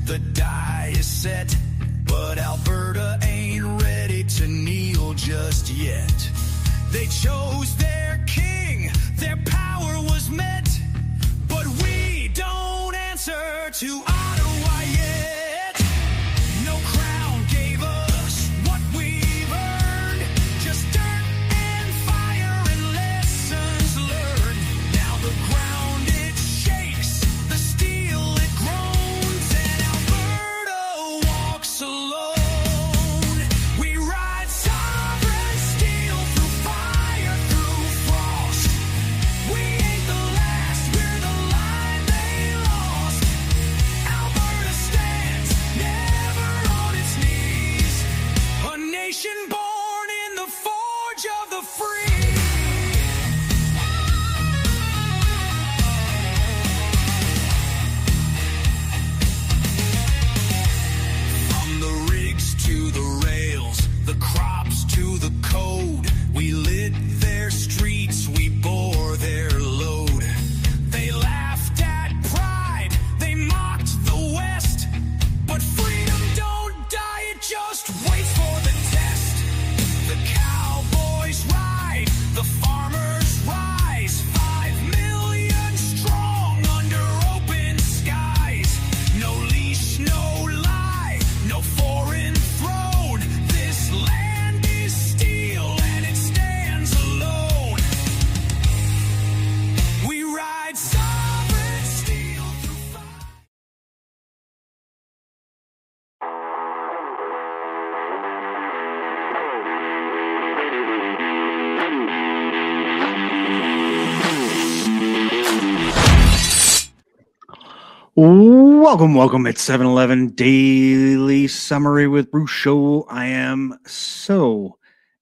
The die is set, but Alberta ain't ready to kneel just yet. They chose their king, their power was met, but we don't answer to Ottawa yet. No crown gave us what we've earned, just dirt and fire and lessons learned. Now the ground it shakes, the steel it groans, and Alberta walks alone. We ride sovereign steel through fire, through frost. We ain't the last, we're the line they lost. Alberta stands, never on its knees. A nation born in the forge of the free. From the rigs to the rails, the crops to the code, we lit their streets, we bore their load. They laughed at pride, they mocked the West, but freedom don't die, it just waits for the test. The cowboys ride, the farmers rise, 5 million strong under open skies. No leash, no lie, no foreign throne. This land is steel and it stands alone. We ride sovereign steel through fire. Welcome. It's 7-Eleven Daily Summary with Bruce Show. I am so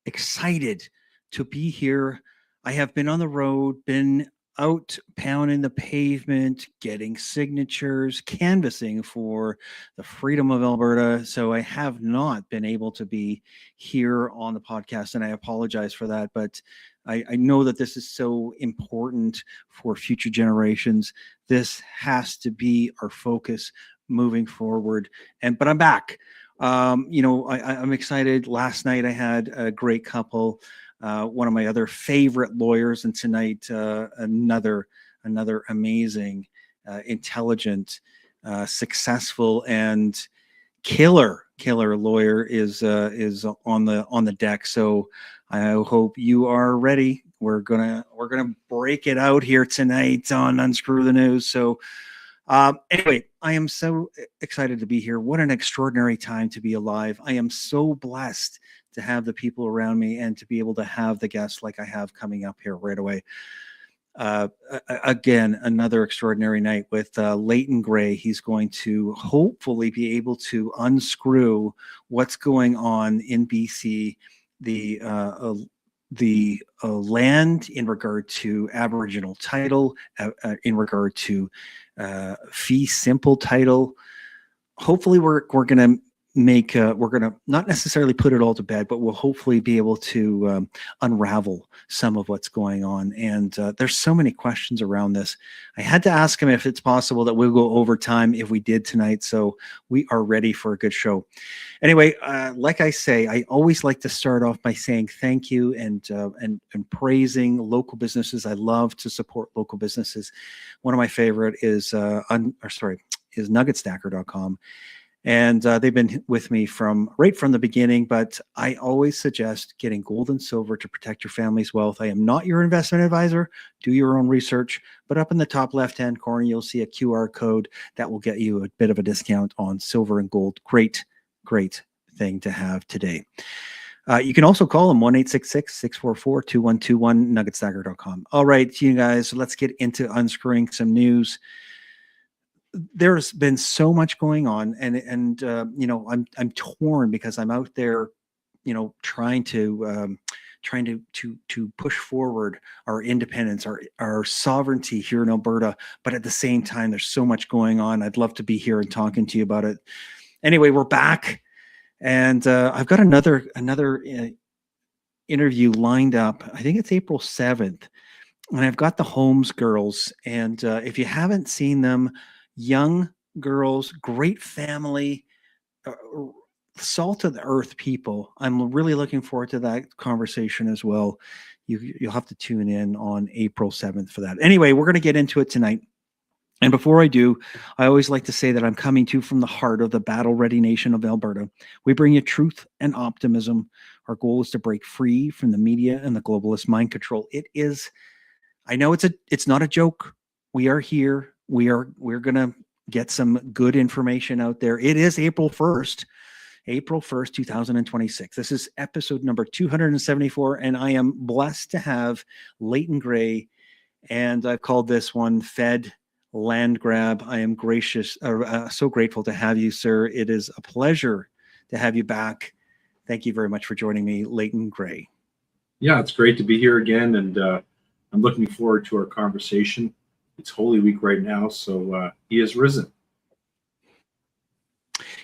excited to be here. I have been on the road, been out pounding the pavement, getting signatures, canvassing for the freedom of Alberta. So I have not been able to be here on the podcast, and I apologize for that. But I know that this is so important for future generations. This has to be our focus moving forward. But I'm back. I'm excited. Last night I had a great couple. One of my other favorite lawyers, and tonight another amazing, intelligent, successful, and killer lawyer is on the deck. So I hope you are ready. We're gonna break it out here tonight on Unscrew the News. So anyway, I am so excited to be here. What an extraordinary time to be alive. I am so blessed to have the people around me and to be able to have the guests like I have coming up here right away. Again, another extraordinary night with Leighton Grey. He's going to hopefully be able to unscrew what's going on in BC, the land in regard to Aboriginal title, in regard to fee simple title. Hopefully we're going to make we're going to not necessarily put it all to bed, but we'll hopefully be able to unravel some of what's going on. And there's so many questions around this. I had to ask him if it's possible that we'll go over time if we did tonight. So we are ready for a good show. Anyway, like I say, I always like to start off by saying thank you and praising local businesses. I love to support local businesses. One of my favorite is nuggetstacker.com. And they've been with me right from the beginning, but I always suggest getting gold and silver to protect your family's wealth. I am not your investment advisor. Do your own research, but up in the top left-hand corner, you'll see a QR code that will get you a bit of a discount on silver and gold. Great thing to have today. You can also call them 1-866-644-2121, nuggetstacker.com. All right, you guys, let's get into unscrewing some news. There's been so much going on, and I'm torn because I'm out there, trying to push forward our independence, our sovereignty here in Alberta. But at the same time, there's so much going on. I'd love to be here and talking to you about it. Anyway, we're back, and I've got another interview lined up. I think it's April 7th, and I've got the Holmes girls. And if you haven't seen them, young girls, great family, uh, salt of the earth people. I'm really looking forward to that conversation as well. You'll have to tune in on April 7th for that. Anyway, we're going to get into it tonight. And before I do, I always like to say that I'm coming to you from the heart of the battle-ready nation of Alberta. We bring you truth and optimism. Our goal is to break free from the media and the globalist mind control. It is, I know it's not a joke. We are here. We're going to get some good information out there. It is April 1st, 2026. This is episode number 274, and I am blessed to have Leighton Grey, and I've called this one Fed Land Grab. I am so grateful to have you, sir. It is a pleasure to have you back. Thank you very much for joining me, Leighton Grey. Yeah, it's great to be here again, and I'm looking forward to our conversation. It's Holy Week right now, so he has risen.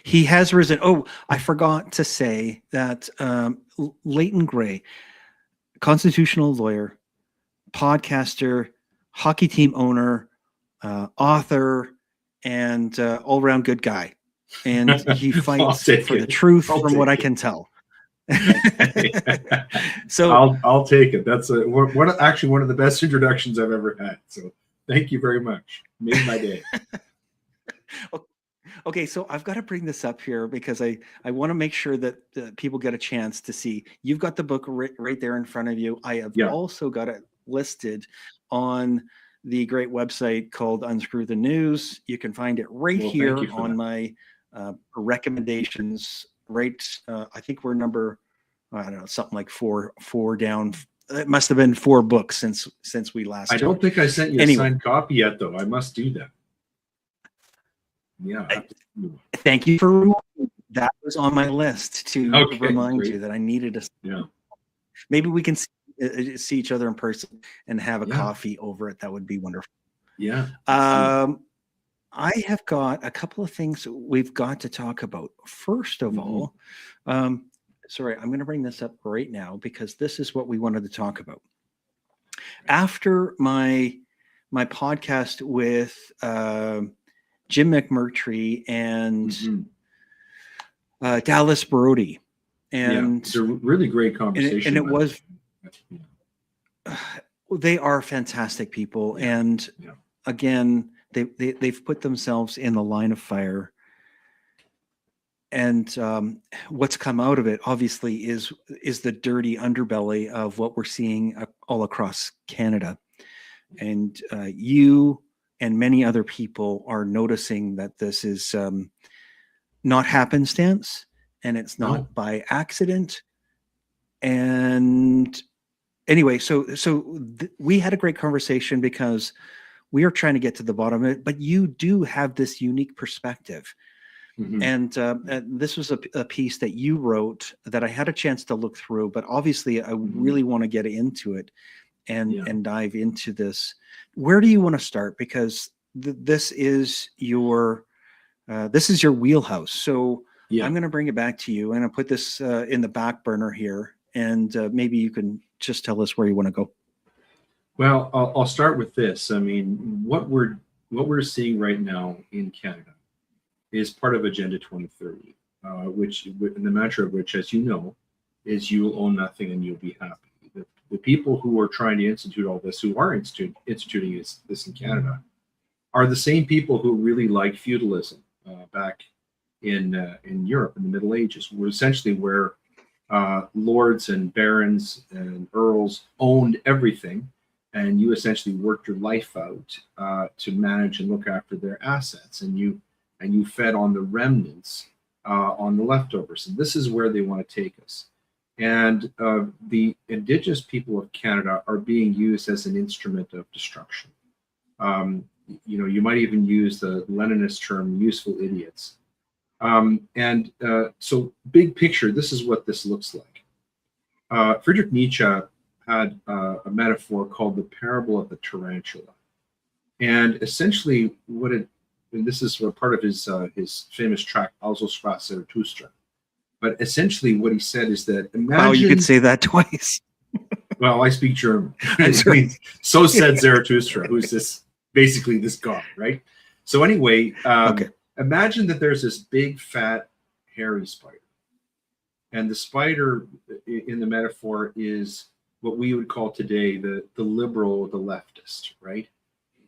He has risen. Oh, I forgot to say that Leighton Grey, constitutional lawyer, podcaster, hockey team owner, author, and all-around good guy. And he fights for the truth, from what I can tell. So I'll take it. That's actually one of the best introductions I've ever had. So thank you very much. Made my day. Okay, so I've got to bring this up here because I want to make sure that people get a chance to see. You've got the book right there in front of you. I have also got it listed on the great website called Unscrew the News. You can find it right here on my recommendations. Right, I think we're number, I don't know, something like four down. It must have been 4 books since we last. I don't think I sent you a signed copy yet, though. I must do that. Yeah. Thank you for reminding me. That was on my list to remind you that I needed a. Yeah. Maybe we can see each other in person and have a coffee over it. That would be wonderful. Yeah. I have got a couple of things we've got to talk about. First of all, sorry, I'm going to bring this up right now because this is what we wanted to talk about. After my podcast with Jim McMurtry and Dallas Brody, and it's a really great conversation. And it was, they are fantastic people, and again, they've put themselves in the line of fire, and what's come out of it obviously is the dirty underbelly of what we're seeing all across Canada, and you and many other people are noticing that this is not happenstance, and it's not by accident. And anyway, so we had a great conversation because we are trying to get to the bottom of it, but you do have this unique perspective. And this was a piece that you wrote that I had a chance to look through, but obviously I really want to get into it and dive into this. Where do you want to start? Because this is your wheelhouse. So I'm going to bring it back to you, and I'll put this in the back burner here, and maybe you can just tell us where you want to go. Well, I'll start with this. I mean, what we're seeing right now in Canada is part of Agenda 2030, which, in the mantra of which, as you know, is you will own nothing and you'll be happy. The people who are trying to institute all this, who are instituting this in Canada, are the same people who really like feudalism back in Europe in the Middle Ages, where lords and barons and earls owned everything, and you essentially worked your life out to manage and look after their assets, and you fed on the remnants, on the leftovers. And this is where they want to take us. And the Indigenous people of Canada are being used as an instrument of destruction. You might even use the Leninist term "useful idiots." So, big picture, this is what this looks like. Friedrich Nietzsche had a metaphor called the parable of the tarantula, and essentially, and this is part of his famous tract "Also sprach Zarathustra." But essentially, what he said is that imagine. Wow, you could say that twice. Well, I speak German. So said Zarathustra, who's basically this god, right? So anyway, Imagine that there's this big, fat, hairy spider. And the spider in the metaphor is what we would call today the liberal, the leftist, right?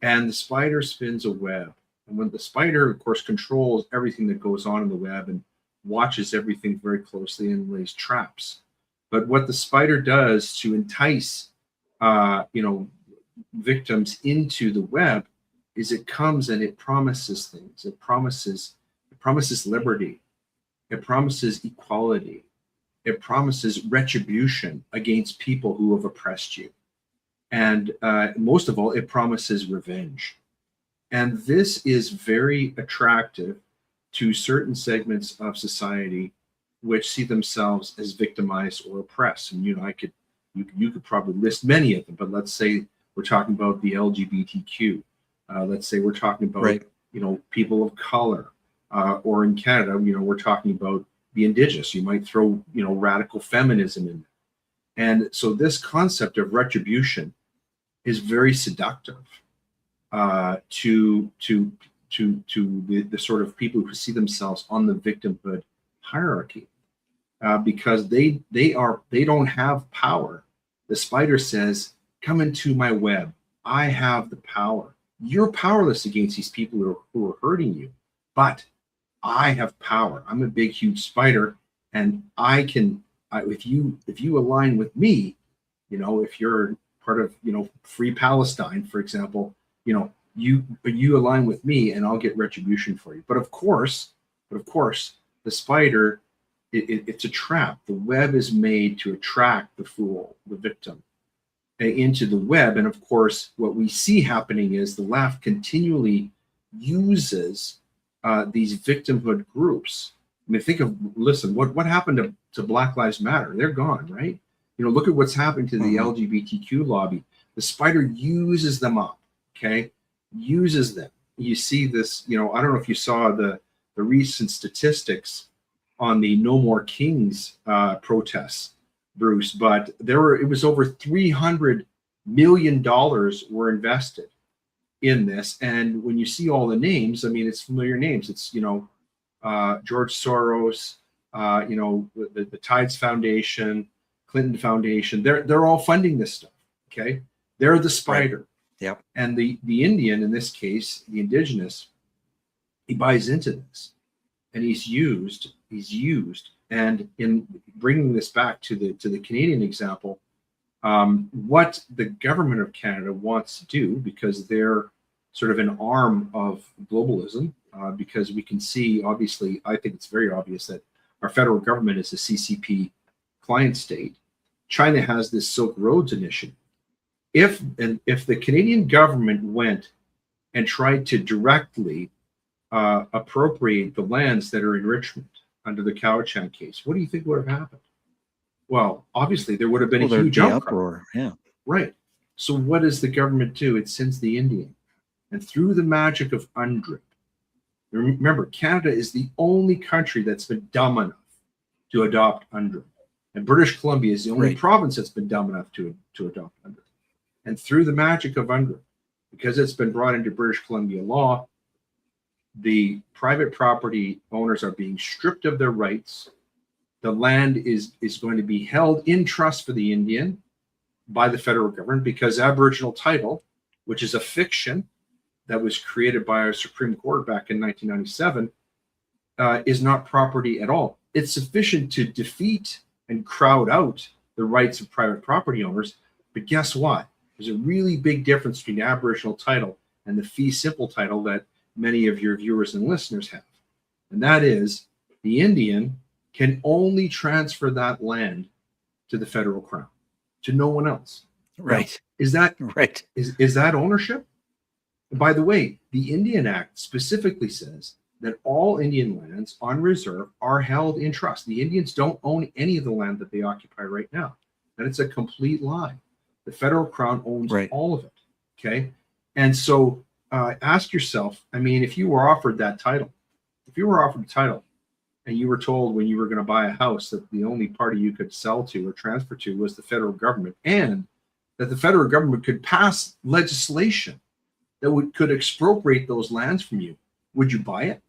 And the spider spins a web. And when the spider, of course, controls everything that goes on in the web and watches everything very closely and lays traps. But what the spider does to entice, victims into the web is it comes and it promises things. It promises liberty. It promises equality. It promises retribution against people who have oppressed you. And most of all, it promises revenge. And this is very attractive to certain segments of society which see themselves as victimized or oppressed. And you could probably list many of them, but let's say we're talking about the LGBTQ. Let's say we're talking about people of color, or in Canada, we're talking about the Indigenous. You might throw radical feminism in there. And so this concept of retribution is very seductive to the sort of people who see themselves on the victimhood hierarchy, because they don't have power. The spider says, "Come into my web. I have the power. You're powerless against these people who are hurting you, but I have power. I'm a big, huge spider, and I can. If you align with me, if you're part of Free Palestine, for example, you align with me, and I'll get retribution for you. But of course, the spider, it's a trap. The web is made to attract the fool, the victim, into the web. And of course, what we see happening is the left continually uses these victimhood groups. I mean, listen, what happened to Black Lives Matter? They're gone, right? Look at what's happened to the LGBTQ lobby. The spider uses them up, okay? Uses them. You see this, I don't know if you saw the recent statistics on the No More Kings protests, Bruce, but it was over $300 million were invested in this. And when you see all the names, I mean, it's familiar names. It's, George Soros, the Tides Foundation, Clinton Foundation. They're all funding this stuff. Okay. They're the spider. Right. Yep. And the Indian, in this case, the Indigenous, he buys into this, and he's used. And in bringing this back to the Canadian example, what the government of Canada wants to do, because they're sort of an arm of globalism, because we can see, obviously, I think it's very obvious that our federal government is a CCP client state. China has this Silk Roads initiative. If the Canadian government went and tried to directly appropriate the lands that are in Richmond under the Cowichan case, what do you think would have happened? Well, obviously, there would have been a huge uproar. Yeah. Right. So what does the government do? It sends the Indian. And through the magic of UNDRIP, remember, Canada is the only country that's been dumb enough to adopt UNDRIP. And British Columbia is the only province that's been dumb enough to adopt UNDRIP. And through the magic of UNDRIP, because it's been brought into British Columbia law, the private property owners are being stripped of their rights. The land is going to be held in trust for the Indian by the federal government, because Aboriginal title, which is a fiction that was created by our Supreme Court back in 1997, is not property at all. It's sufficient to defeat and crowd out the rights of private property owners. But guess what? There's a really big difference between Aboriginal title and the fee simple title that many of your viewers and listeners have. And that is, the Indian can only transfer that land to the federal crown, to no one else. Right. Now, is that right? Is that ownership? By the way, the Indian Act specifically says that all Indian lands on reserve are held in trust. The Indians don't own any of the land that they occupy right now. And it's a complete lie. The federal crown owns all of it. Okay. And so ask yourself, I mean, if you were offered that title, and you were told when you were going to buy a house that the only party you could sell to or transfer to was the federal government, and that the federal government could pass legislation that could expropriate those lands from you, would you buy it?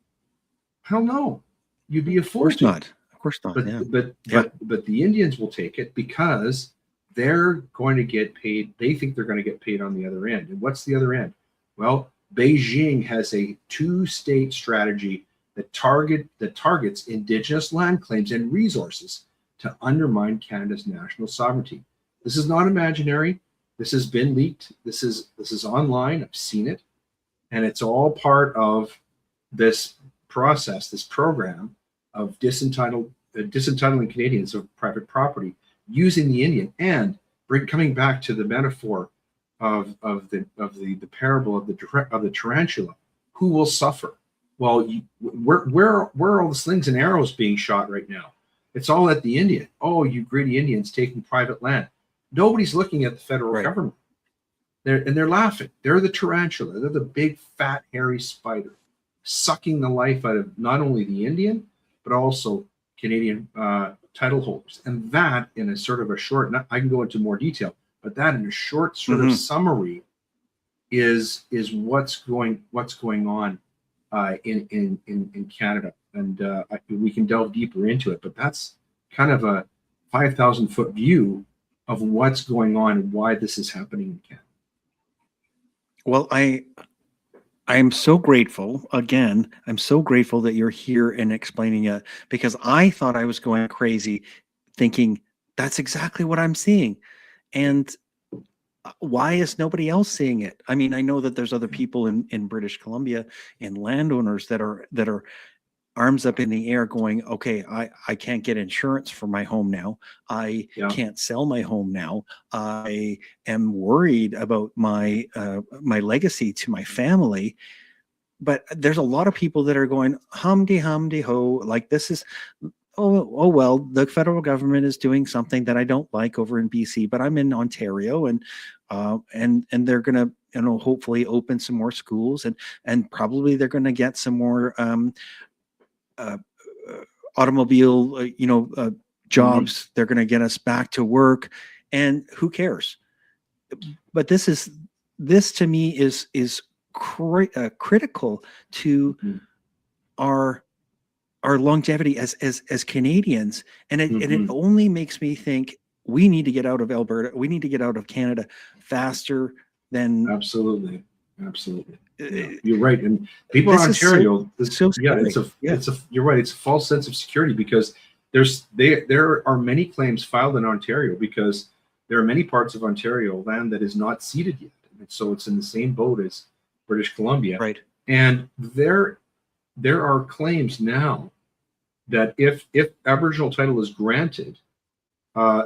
Hell no. You'd be a fool. Of course not. Of course not. But the Indians will take it because they're going to get paid. They think they're going to get paid on the other end. And what's the other end? Well, Beijing has a two-state strategy that targets Indigenous land claims and resources to undermine Canada's national sovereignty. This is not imaginary. This has been leaked. This is online. I've seen it, and it's all part of this process, this program of disentitling Canadians of private property using the Indian, and coming back to the metaphor of the parable of the tarantula. Who will suffer? Well, where are all the slings and arrows being shot right now? It's all at the Indian. Oh, you greedy Indians taking private land. Nobody's looking at the federal government. They're laughing. They're the tarantula. They're the big, fat, hairy spider, sucking the life out of not only the Indian, but also Canadian title holders. And that, in a sort of a short, I can go into more detail, but that in a short sort of summary is what's going on in Canada. And we can delve deeper into it, but that's kind of a 5,000-foot view of what's going on and why this is happening in Canada. Well, I'm so grateful. Again, I'm so grateful that you're here and explaining it, because I thought I was going crazy thinking that's exactly what I'm seeing. And why is nobody else seeing it? I mean, I know that there's other people in British Columbia and landowners that are arms up in the air going, okay, I can't get insurance for my home now. I can't sell my home now. I am worried about my legacy to my family. But there's a lot of people that are going, humdy ho, like this is, oh well, the federal government is doing something that I don't like over in BC, but I'm in Ontario, and they're gonna, hopefully open some more schools, and probably they're gonna get some more automobile, jobs. They're gonna get us back to work, and who cares? But this to me is critical to our longevity as Canadians, and it only makes me think we need to get out of Alberta. We need to get out of Canada faster than absolutely. Yeah, you're right, and people in Ontario, you're right. It's a false sense of security because there are many claims filed in Ontario because there are many parts of Ontario land that is not ceded yet, and so it's in the same boat as British Columbia. Right, and there are claims now that if Aboriginal title is granted,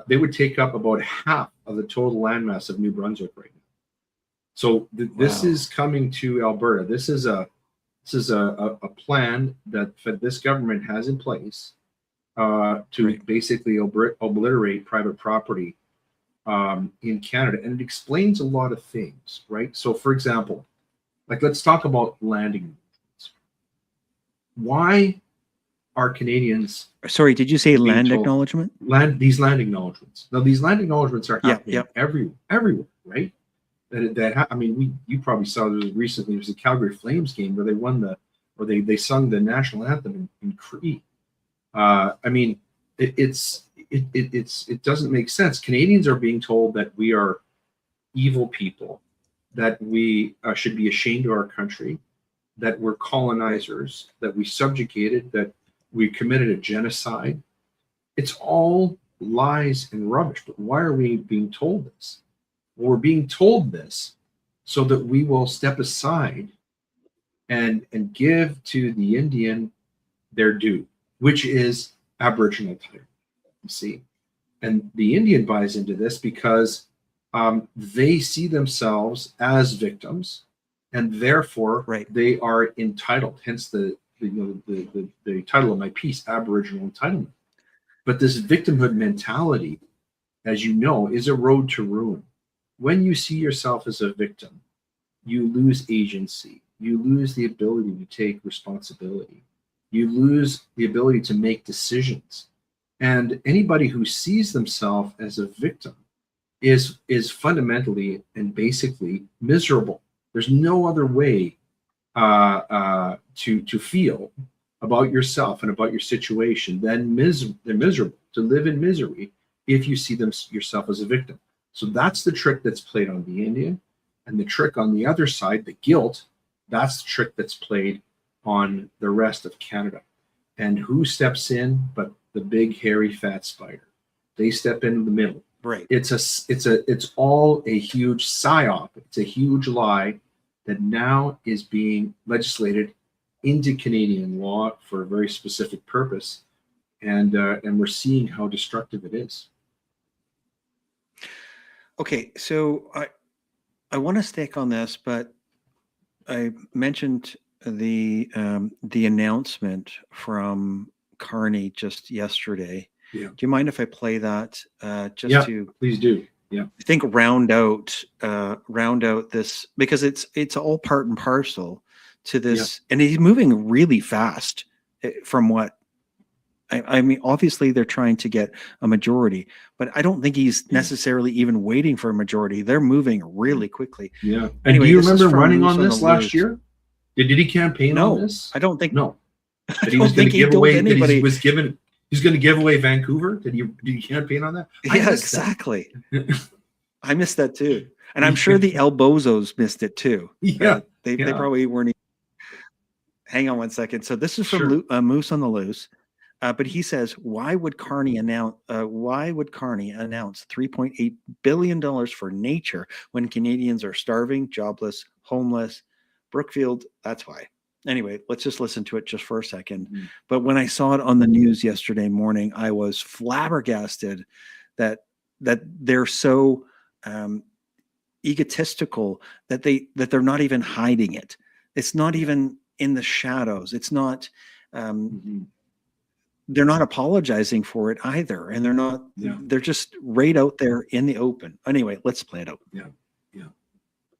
they would take up about half of the total landmass of New Brunswick right now. So this is coming to Alberta. This is a plan that this government has in place to basically obliterate private property in Canada, and it explains a lot of things, right? So, for example, like let's talk about landing. Why are Canadians? Sorry, did you say land acknowledgement? These land acknowledgements. Now, these land acknowledgements are happening everywhere, right? I mean, you probably saw there recently. There was a Calgary Flames game where they won they sung the national anthem in Cree. I mean, it doesn't make sense. Canadians are being told that we are evil people, that we should be ashamed of our country, that we're colonizers, that we subjugated, that we committed a genocide. It's all lies and rubbish. But why are we being told this? Well, we're being told this so that we will step aside and give to the Indian their due, which is Aboriginal title. You see, and the Indian buys into this because they see themselves as victims, and therefore they are entitled. Hence the title of my piece, Aboriginal Entitlement. But this victimhood mentality, as you know, is a road to ruin. When you see yourself as a victim, you lose agency. You lose the ability to take responsibility. You lose the ability to make decisions. And anybody who sees themselves as a victim is fundamentally and basically miserable. There's no other way to feel about yourself and about your situation, then they're miserable. To live in misery if you see yourself as a victim. So that's the trick that's played on the Indian. And the trick on the other side, the guilt, that's the trick that's played on the rest of Canada. And who steps in but the big, hairy, fat spider? They step in the middle. Right. It's all a huge psyop. It's a huge lie that now is being legislated into Canadian law for a very specific purpose. And we're seeing how destructive it is. Okay, so I want to stick on this, but I mentioned the announcement from Carney just yesterday. Yeah. Do you mind if I play that to please do. Yeah. I think round out this, because it's all part and parcel to this, and he's moving really fast from what I mean, obviously they're trying to get a majority, but I don't think he's necessarily even waiting for a majority. They're moving really quickly. Yeah. And anyway, do you remember running on this last year? Did he campaign on this? I don't think. No. That he was going to give away. He's going to give away Vancouver. Did he campaign on that? Yeah, exactly. I missed that too, and I'm sure the El Bozos missed it too. Yeah, they probably weren't. Hang on one second. So this is from Moose on the Loose. But he says, why would Carney announce $3.8 billion for nature when Canadians are starving, jobless, homeless? Brookfield, that's why. Anyway, let's just listen to it just for a second. Mm-hmm. But when I saw it on the news yesterday morning, I was flabbergasted that they're so egotistical that they're not even hiding it. It's not even in the shadows. It's not. They're not apologizing for it either, and they're not. Yeah. They're just right out there in the open. Anyway, let's play it out. Yeah.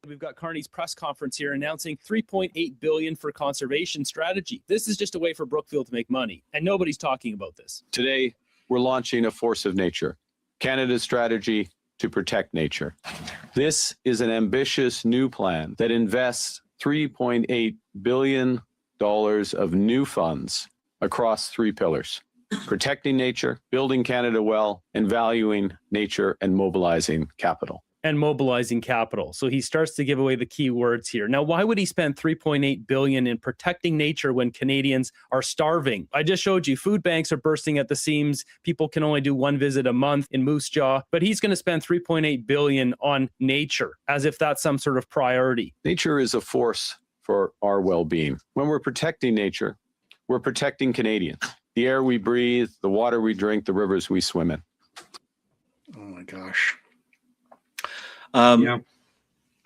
We've got Carney's press conference here announcing $3.8 billion for conservation strategy. This is just a way for Brookfield to make money, and nobody's talking about this. Today, we're launching a Force of Nature, Canada's strategy to protect nature. This is an ambitious new plan that invests $3.8 billion of new funds across three pillars: protecting nature, building Canada well, and valuing nature and mobilizing capital. So he starts to give away the key words here. Now, why would he spend $3.8 billion in protecting nature when Canadians are starving? I just showed you food banks are bursting at the seams. People can only do one visit a month in Moose Jaw, but he's going to spend $3.8 billion on nature as if that's some sort of priority. Nature is a force for our well-being. When we're protecting nature, we're protecting Canadians. The air we breathe, the water we drink, the rivers we swim in. Oh my gosh. I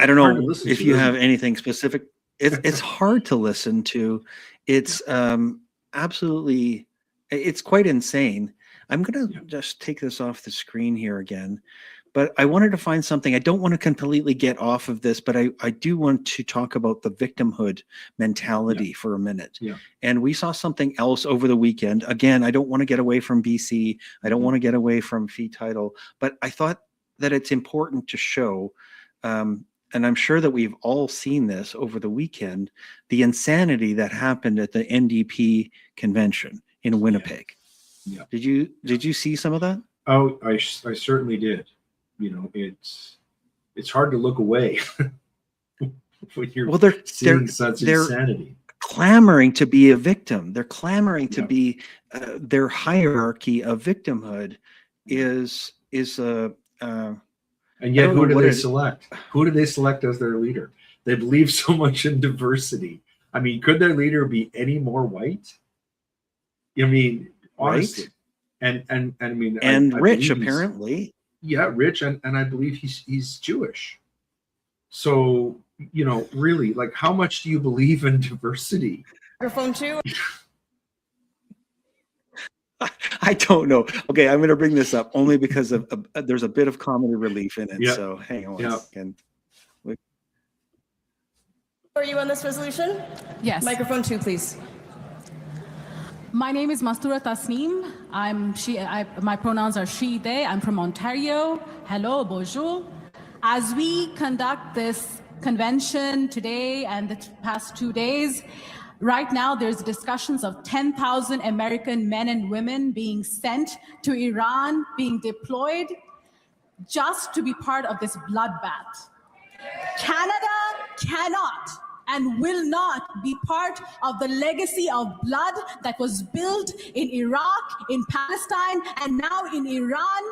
don't know if you have anything specific. It's hard to listen to. It's absolutely, it's quite insane. I'm going to just take this off the screen here again. But I wanted to find something. I don't want to completely get off of this, but I do want to talk about the victimhood mentality for a minute. Yeah. And we saw something else over the weekend. Again, I don't want to get away from BC. I don't want to get away from fee title, but I thought that it's important to show, and I'm sure that we've all seen this over the weekend, the insanity that happened at the NDP convention in Winnipeg. Yeah. Did you see some of that? Oh, I certainly did. You know, it's hard to look away when you're seeing such insanity. Clamoring to be a victim. They're clamoring to be their hierarchy of victimhood is and yet who do they select? Who do they select as their leader? They believe so much in diversity. I mean, could their leader be any more white? I mean, honestly. Right. And I mean, and rich apparently. Yeah, rich, and I believe he's Jewish. So, you know, really, like, how much do you believe in diversity? Microphone 2. I don't know. Okay, I'm going to bring this up only because of there's a bit of comedy relief in it. Yeah. So hang on one second. Are you on this resolution? Yes. Microphone 2, please. My name is Mastura Tasneem. My pronouns are she, they. I'm from Ontario. Hello, bonjour. As we conduct this convention today and the past 2 days, Right now, there's discussions of 10,000 American men and women being sent to Iran, being deployed just to be part of this bloodbath. Canada cannot and will not be part of the legacy of blood that was built in Iraq, in Palestine, and now in Iran.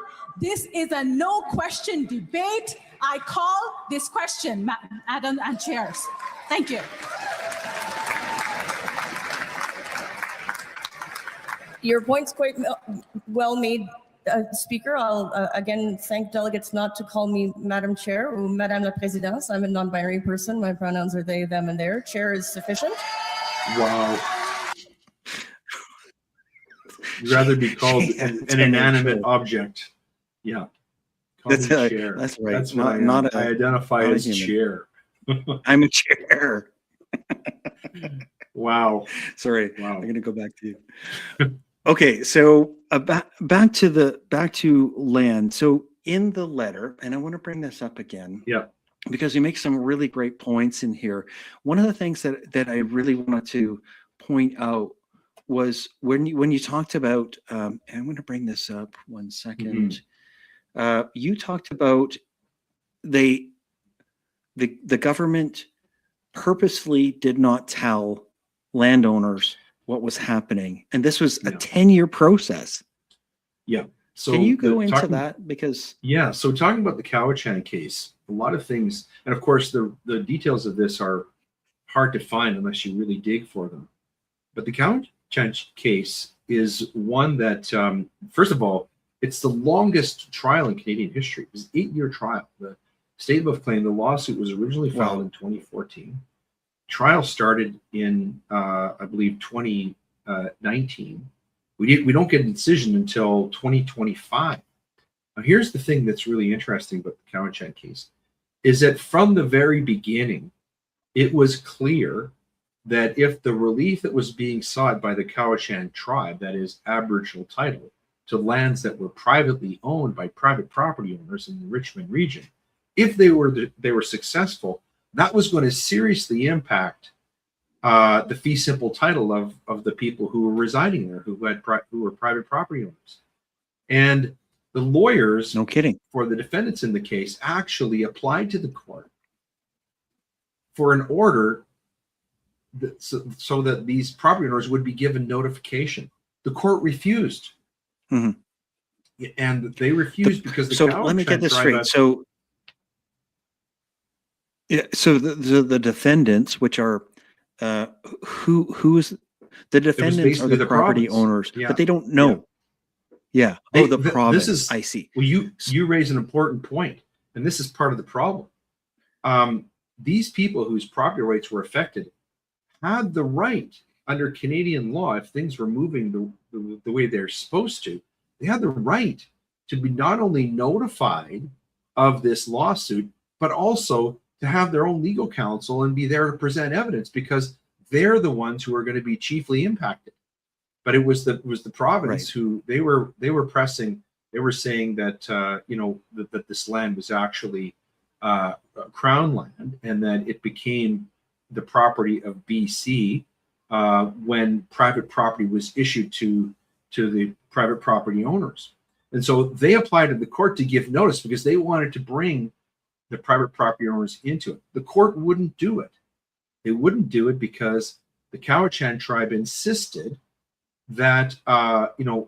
This is a no question debate. I call this question, Madam and Chairs. Thank you. Your point's quite well made, Speaker. I'll again thank delegates not to call me Madam Chair or Madame la Présidente. I'm a non-binary person. My pronouns are they, them, and their. Chair is sufficient. Wow. You'd rather be called an inanimate object. Yeah. Call me chair. That's right. That's what I identify as chair. I'm a chair. Wow. Sorry. Wow. I'm going to go back to you. Okay, so back to land. So in the letter, and I want to bring this up again, because you make some really great points in here. One of the things that I really wanted to point out was when you talked about, and I'm going to bring this up 1 second. You talked about the government purposely did not tell landowners what was happening, and this was a 10-year process. So can you go into that? Because so talking about the Cowichan case, a lot of things, and of course the details of this are hard to find unless you really dig for them, but the Cowichan case is one that first of all, it's the longest trial in Canadian history. It was an 8-year trial. The statement of claim, the lawsuit was originally filed in 2014. Trial started in, I believe, 2019. We don't get a decision until 2025. Now, here's the thing that's really interesting about the Cowichan case, is that from the very beginning, it was clear that if the relief that was being sought by the Cowichan tribe, that is Aboriginal title, to lands that were privately owned by private property owners in the Richmond region, if they were successful, that was going to seriously impact the fee simple title of the people who were residing there, who were private property owners. And the lawyers, no kidding, for the defendants in the case actually applied to the court for an order so that these property owners would be given notification. The court refused. And they refused because the Cowichan, let me get this straight. So the defendants, which are who is the defendants are the property owners, but they don't know. The province. This is, I see. Well, you raise an important point, and this is part of the problem. These people whose property rights were affected had the right under Canadian law, if things were moving the way they're supposed to, they had the right to be not only notified of this lawsuit, but also to have their own legal counsel and be there to present evidence, because they're the ones who are going to be chiefly impacted. But it was the province who they were pressing. They were saying that that this land was actually Crown land, and that it became the property of BC when private property was issued to the private property owners. And so they applied to the court to give notice because they wanted to bring the private property owners into it. The court wouldn't do it. They wouldn't do it because the Cowichan tribe insisted that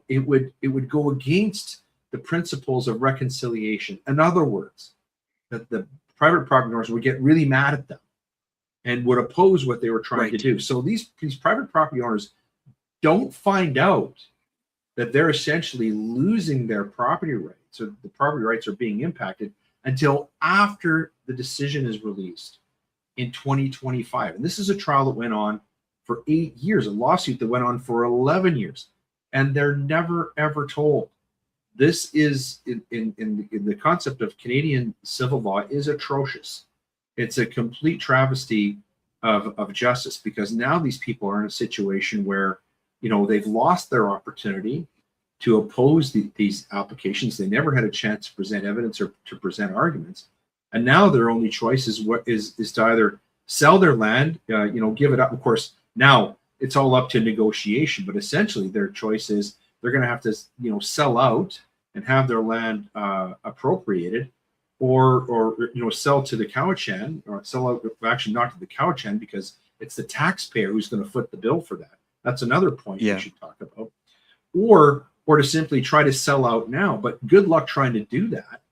it would go against the principles of reconciliation. In other words, that the private property owners would get really mad at them and would oppose what they were trying to do. So these private property owners don't find out that they're essentially losing their property rights, or the property rights are being impacted, until after the decision is released in 2025. And this is a trial that went on for 8 years, a lawsuit that went on for 11 years, and they're never ever told. This is in the concept of Canadian civil law is atrocious. It's a complete travesty of justice, because now these people are in a situation where they've lost their opportunity to oppose these applications. They never had a chance to present evidence or to present arguments, and now their only choice is to either sell their land, give it up. Of course, Now it's all up to negotiation, but essentially their choice is they're going to have to, sell out and have their land appropriated, or sell to the Cowichan, or sell out, actually not to the Cowichan, because it's the taxpayer who's going to foot the bill for that. That's another point we should talk about. Or to simply try to sell out now, but good luck trying to do that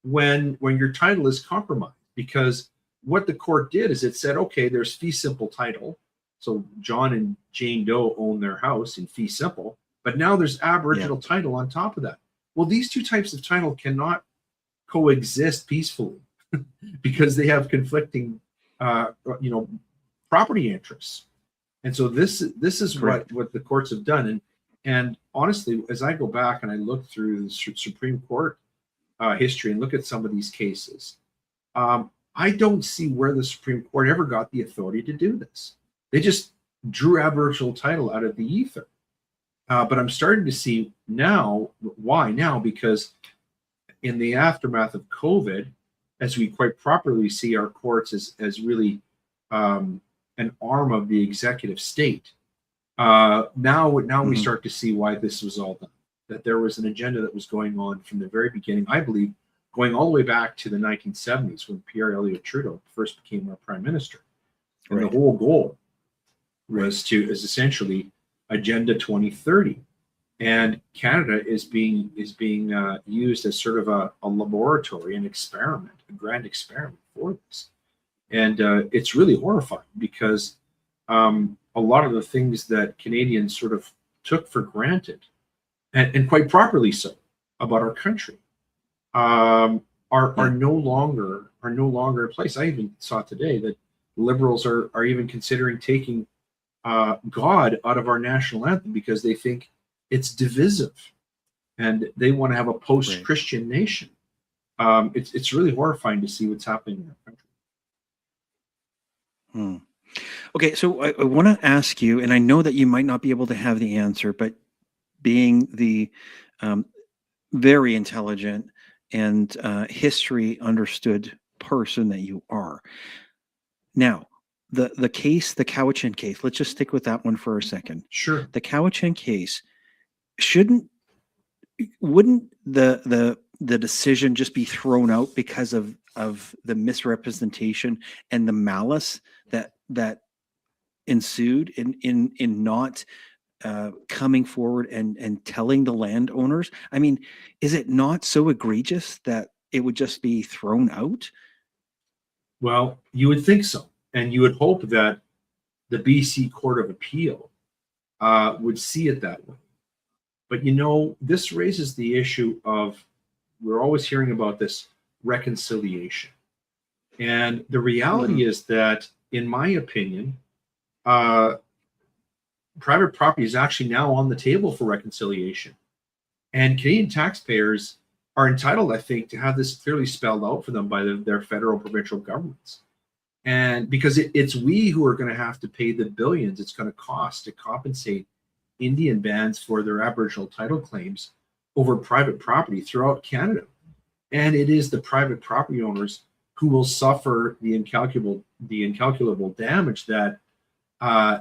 when your title is compromised, because what the court did is it said, okay, there's fee simple title. So John and Jane Doe own their house in fee simple, but now there's Aboriginal title on top of that. Well, these two types of title cannot coexist peacefully because they have conflicting, property interests. And so this is what the courts have done. And honestly, as I go back and I look through the Supreme Court history and look at some of these cases, I don't see where the Supreme Court ever got the authority to do this. They just drew Aboriginal title out of the ether. But I'm starting to see now why now, because in the aftermath of COVID, as we quite properly see our courts as really an arm of the executive state, now we start to see why this was all done. That there was an agenda that was going on from the very beginning, I believe, going all the way back to the 1970s when Pierre Elliott Trudeau first became our prime minister. And the whole goal was essentially Agenda 2030. And Canada is being used as sort of a laboratory, an experiment, a grand experiment for this. And it's really horrifying because a lot of the things that Canadians sort of took for granted, and quite properly so, about our country, are no longer in place. I even saw today that Liberals are even considering taking God out of our national anthem because they think it's divisive, and they want to have a post-Christian nation. It's really horrifying to see what's happening in our country. Okay, so I want to ask you, and I know that you might not be able to have the answer, but being the very intelligent and history understood person that you are. Now, the case, the Cowichan case, let's just stick with that one for a second. Sure. The Cowichan case, wouldn't the decision just be thrown out because of the misrepresentation and the malice that ensued in not coming forward and telling the landowners? I mean, is it not so egregious that it would just be thrown out? Well, you would think so. And you would hope that the BC Court of Appeal would see it that way. But, this raises the issue of, we're always hearing about this reconciliation. And the reality is that, in my opinion, private property is actually now on the table for reconciliation. And Canadian taxpayers are entitled, I think, to have this clearly spelled out for them by their federal provincial governments. And because it's we who are going to have to pay the billions it's going to cost to compensate Indian bands for their Aboriginal title claims over private property throughout Canada. And it is the private property owners who will suffer the incalculable damage that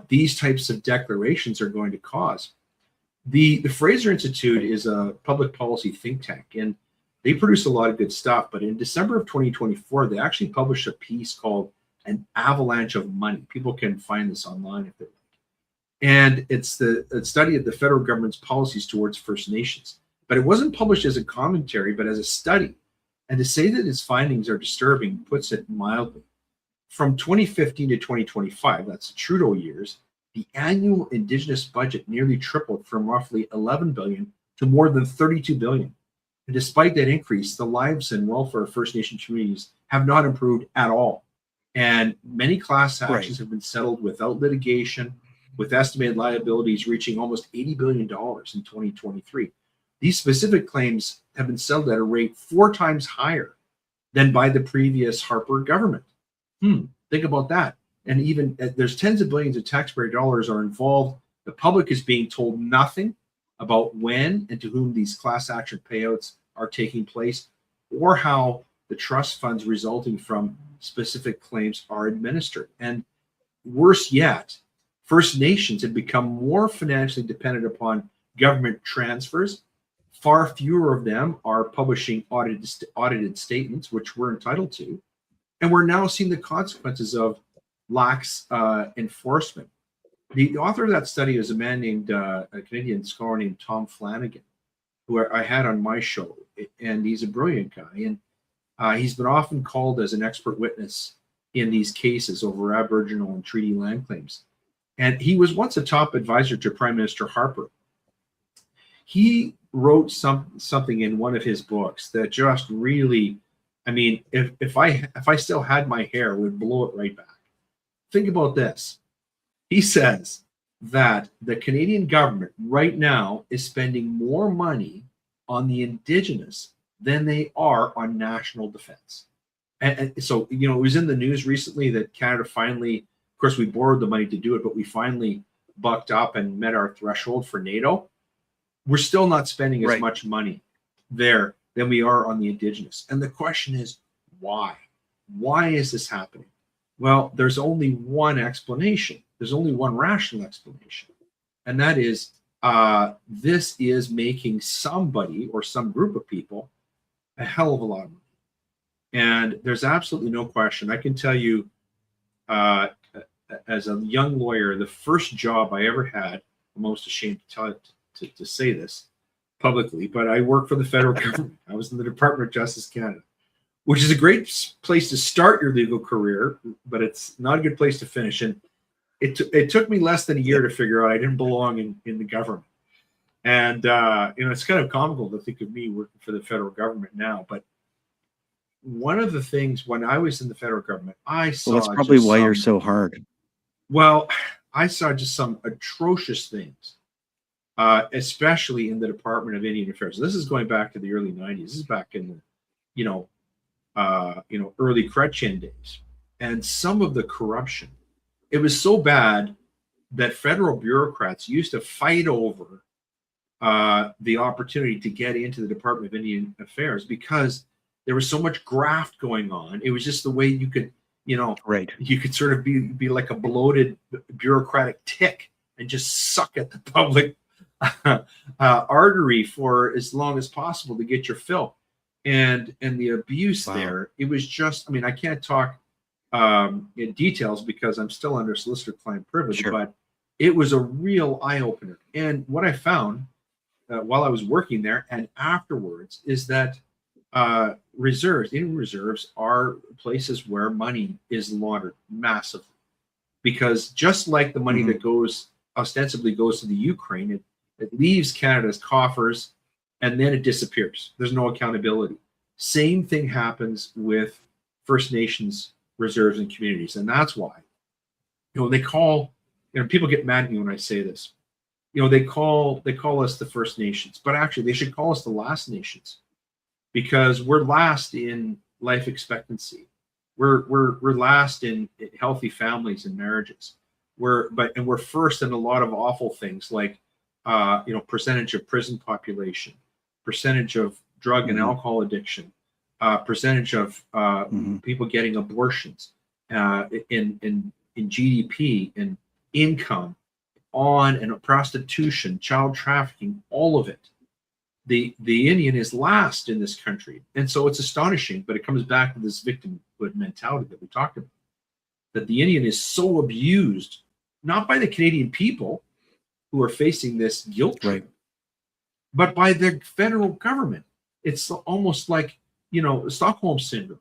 these types of declarations are going to cause. The Fraser Institute is a public policy think tank, and they produce a lot of good stuff. But in December of 2024, they actually published a piece called An Avalanche of Money. People can find this online if they like. And it's a study of the federal government's policies towards First Nations. But it wasn't published as a commentary, but as a study. And to say that its findings are disturbing puts it mildly. From 2015 to 2025, that's the Trudeau years, the annual Indigenous budget nearly tripled from roughly $11 billion to more than $32 billion. And despite that increase, the lives and welfare of First Nation communities have not improved at all. And many class actions have been settled without litigation, with estimated liabilities reaching almost $80 billion in 2023. These specific claims have been settled at a rate 4 times higher than by the previous Harper government. Think about that. And even there's tens of billions of taxpayer dollars are involved. The public is being told nothing about when and to whom these class action payouts are taking place, or how the trust funds resulting from specific claims are administered. And worse yet, First Nations had become more financially dependent upon government transfers. Far fewer of them are publishing audited statements, which we're entitled to. And we're now seeing the consequences of lax enforcement. The author of that study is a man named, a Canadian scholar named Tom Flanagan, who I had on my show. And he's a brilliant guy. And he's been often called as an expert witness in these cases over Aboriginal and treaty land claims. And he was once a top advisor to Prime Minister Harper. He wrote something in one of his books that just really, I mean, if I still had my hair, would blow it right back. Think about this. He says that the Canadian government right now is spending more money on the Indigenous than they are on national defense. And so, you know, it was in the news recently that Canada finally, of course, we borrowed the money to do it, but we finally bucked up and met our threshold for NATO. We're still not spending as much money there than we are on the Indigenous. And the question is, why? Why is this happening? Well, there's only one explanation. There's only one rational explanation. And that is, this is making somebody or some group of people a hell of a lot of money. And there's absolutely no question. I can tell you, as a young lawyer, the first job I ever had, I'm most ashamed to say this publicly, but I worked for the federal government. I was in the Department of Justice Canada, which is a great place to start your legal career, but it's not a good place to finish. And it took me less than a year to figure out I didn't belong in the government. And, you know, it's kind of comical to think of me working for the federal government now. But one of the things when I was in the federal government, I saw. Well, that's probably why you're so hard. Well, I saw just some atrocious things, especially in the Department of Indian Affairs. This is going back to the early 90s. This is back in the, early Cowichan days. And some of the corruption, it was so bad that federal bureaucrats used to fight over the opportunity to get into the Department of Indian Affairs because there was so much graft going on. It was just the way you could, you could sort of be like a bloated bureaucratic tick and just suck at the public artery for as long as possible to get your fill. And the abuse there, it was just, I mean, I can't talk in details because I'm still under solicitor-client privilege, but it was a real eye-opener. And what I found while I was working there and afterwards is that Indian reserves are places where money is laundered massively. Because just like the money that ostensibly goes to the Ukraine, it leaves Canada's coffers and then it disappears. There's no accountability. Same thing happens with First Nations reserves and communities. And that's why, they call, people get mad at me when I say this. They call us the First Nations, but actually they should call us the last nations because we're last in life expectancy. We're last in healthy families and marriages. We're first in a lot of awful things like, percentage of prison population, percentage of drug and alcohol addiction, percentage of people getting abortions, in GDP and income, and prostitution, child trafficking, all of it. The Indian is last in this country, and so it's astonishing. But it comes back to this victimhood mentality that we talked about. That the Indian is so abused, not by the Canadian people who are facing this guilt trip, but by the federal government. It's almost like, Stockholm syndrome,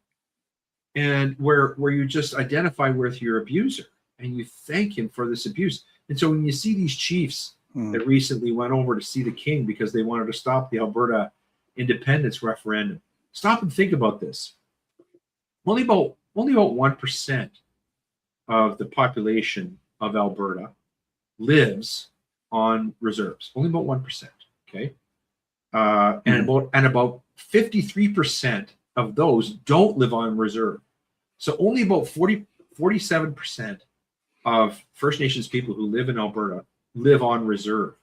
and where you just identify with your abuser and you thank him for this abuse. And so when you see these chiefs that recently went over to see the king because they wanted to stop the Alberta independence referendum, stop and think about this. Only about 1% of the population of Alberta lives on reserves. Only about 1%. Okay. And about 53% of those don't live on reserve. So only about 47% of First Nations people who live in Alberta live on reserve.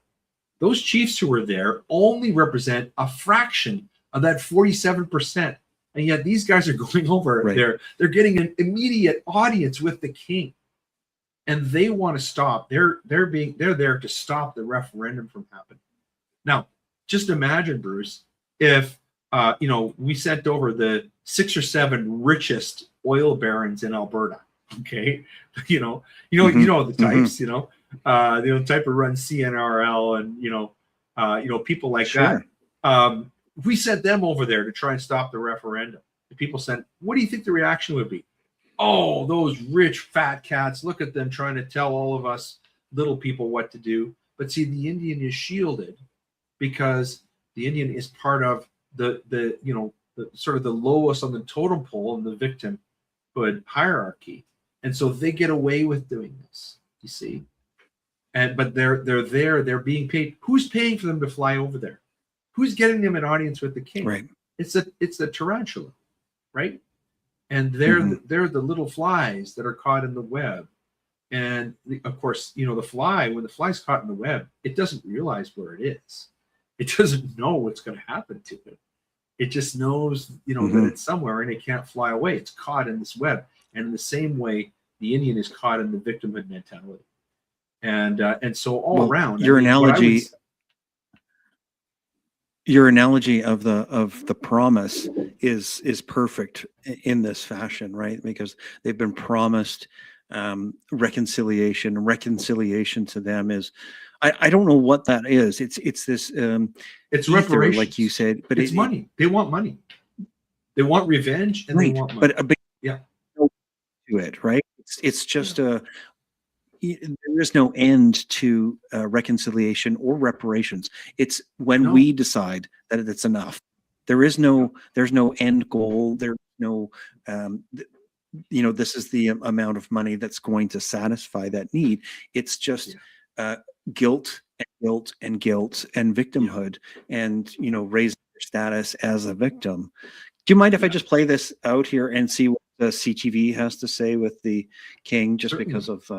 Those chiefs who are there only represent a fraction of that 47%. And yet these guys are going over there. They're getting an immediate audience with the king. and they want to stop. They're there to stop the referendum from happening. Now, just imagine, Bruce, if we sent over the 6 or 7 richest oil barons in Alberta. Okay, the types. The type who run CNRL and people like Sure. that. We sent them over there to try and stop the referendum. The people said, "What do you think the reaction would be?" "Oh, those rich fat cats! Look at them trying to tell all of us little people what to do." But see, the Indian is shielded because the Indian is part of the sort of the lowest on the totem pole in the victimhood hierarchy, and so they get away with doing this. You see, but they're being paid. Who's paying for them to fly over there? Who's getting them an audience with the king? Right. It's the tarantula, right? And they're the little flies that are caught in the web. And of course, the fly, when the fly's caught in the web, it doesn't realize where it is. It doesn't know what's going to happen to it. It just knows, that it's somewhere and it can't fly away. It's caught in this web. And in the same way, the Indian is caught in the victimhood mentality. And so all around, your analogy of the promise is perfect in this fashion, right? Because they've been promised reconciliation. Reconciliation to them is, I don't know what that is. It's this it's ether, reparations, like you said, but it's money. They want money. They want revenge, and right, they want money. but yeah, to it, right? It's just there is no end to reconciliation or reparations. It's when we decide that it's enough. There's no end goal. There's no this is the amount of money that's going to satisfy that need. It's just guilt and guilt and guilt and victimhood, and raising your status as a victim. Do you mind if I just play this out here and see what the CTV has to say with the king, just Certainly. because of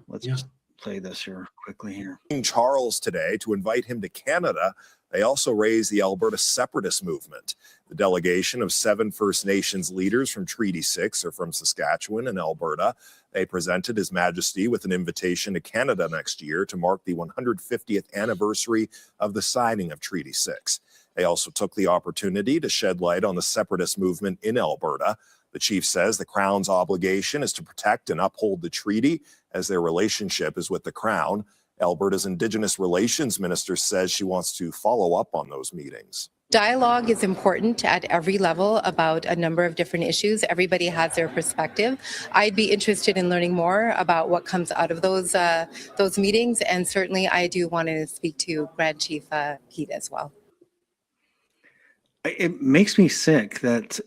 let's yeah. just play this here quickly here. King Charles today to invite him to Canada. They also raised the Alberta separatist movement. The delegation of 7 First Nations leaders from Treaty 6 are from Saskatchewan and Alberta. They presented His Majesty with an invitation to Canada next year to mark the 150th anniversary of the signing of Treaty 6. They also took the opportunity to shed light on the separatist movement in Alberta. The chief says the Crown's obligation is to protect and uphold the treaty, as their relationship is with the Crown. Alberta's Indigenous Relations Minister says she wants to follow up on those meetings. Dialogue is important at every level about a number of different issues. Everybody has their perspective. I'd be interested in learning more about what comes out of those meetings, and certainly I do want to speak to Grand Chief Pete as well. It makes me sick that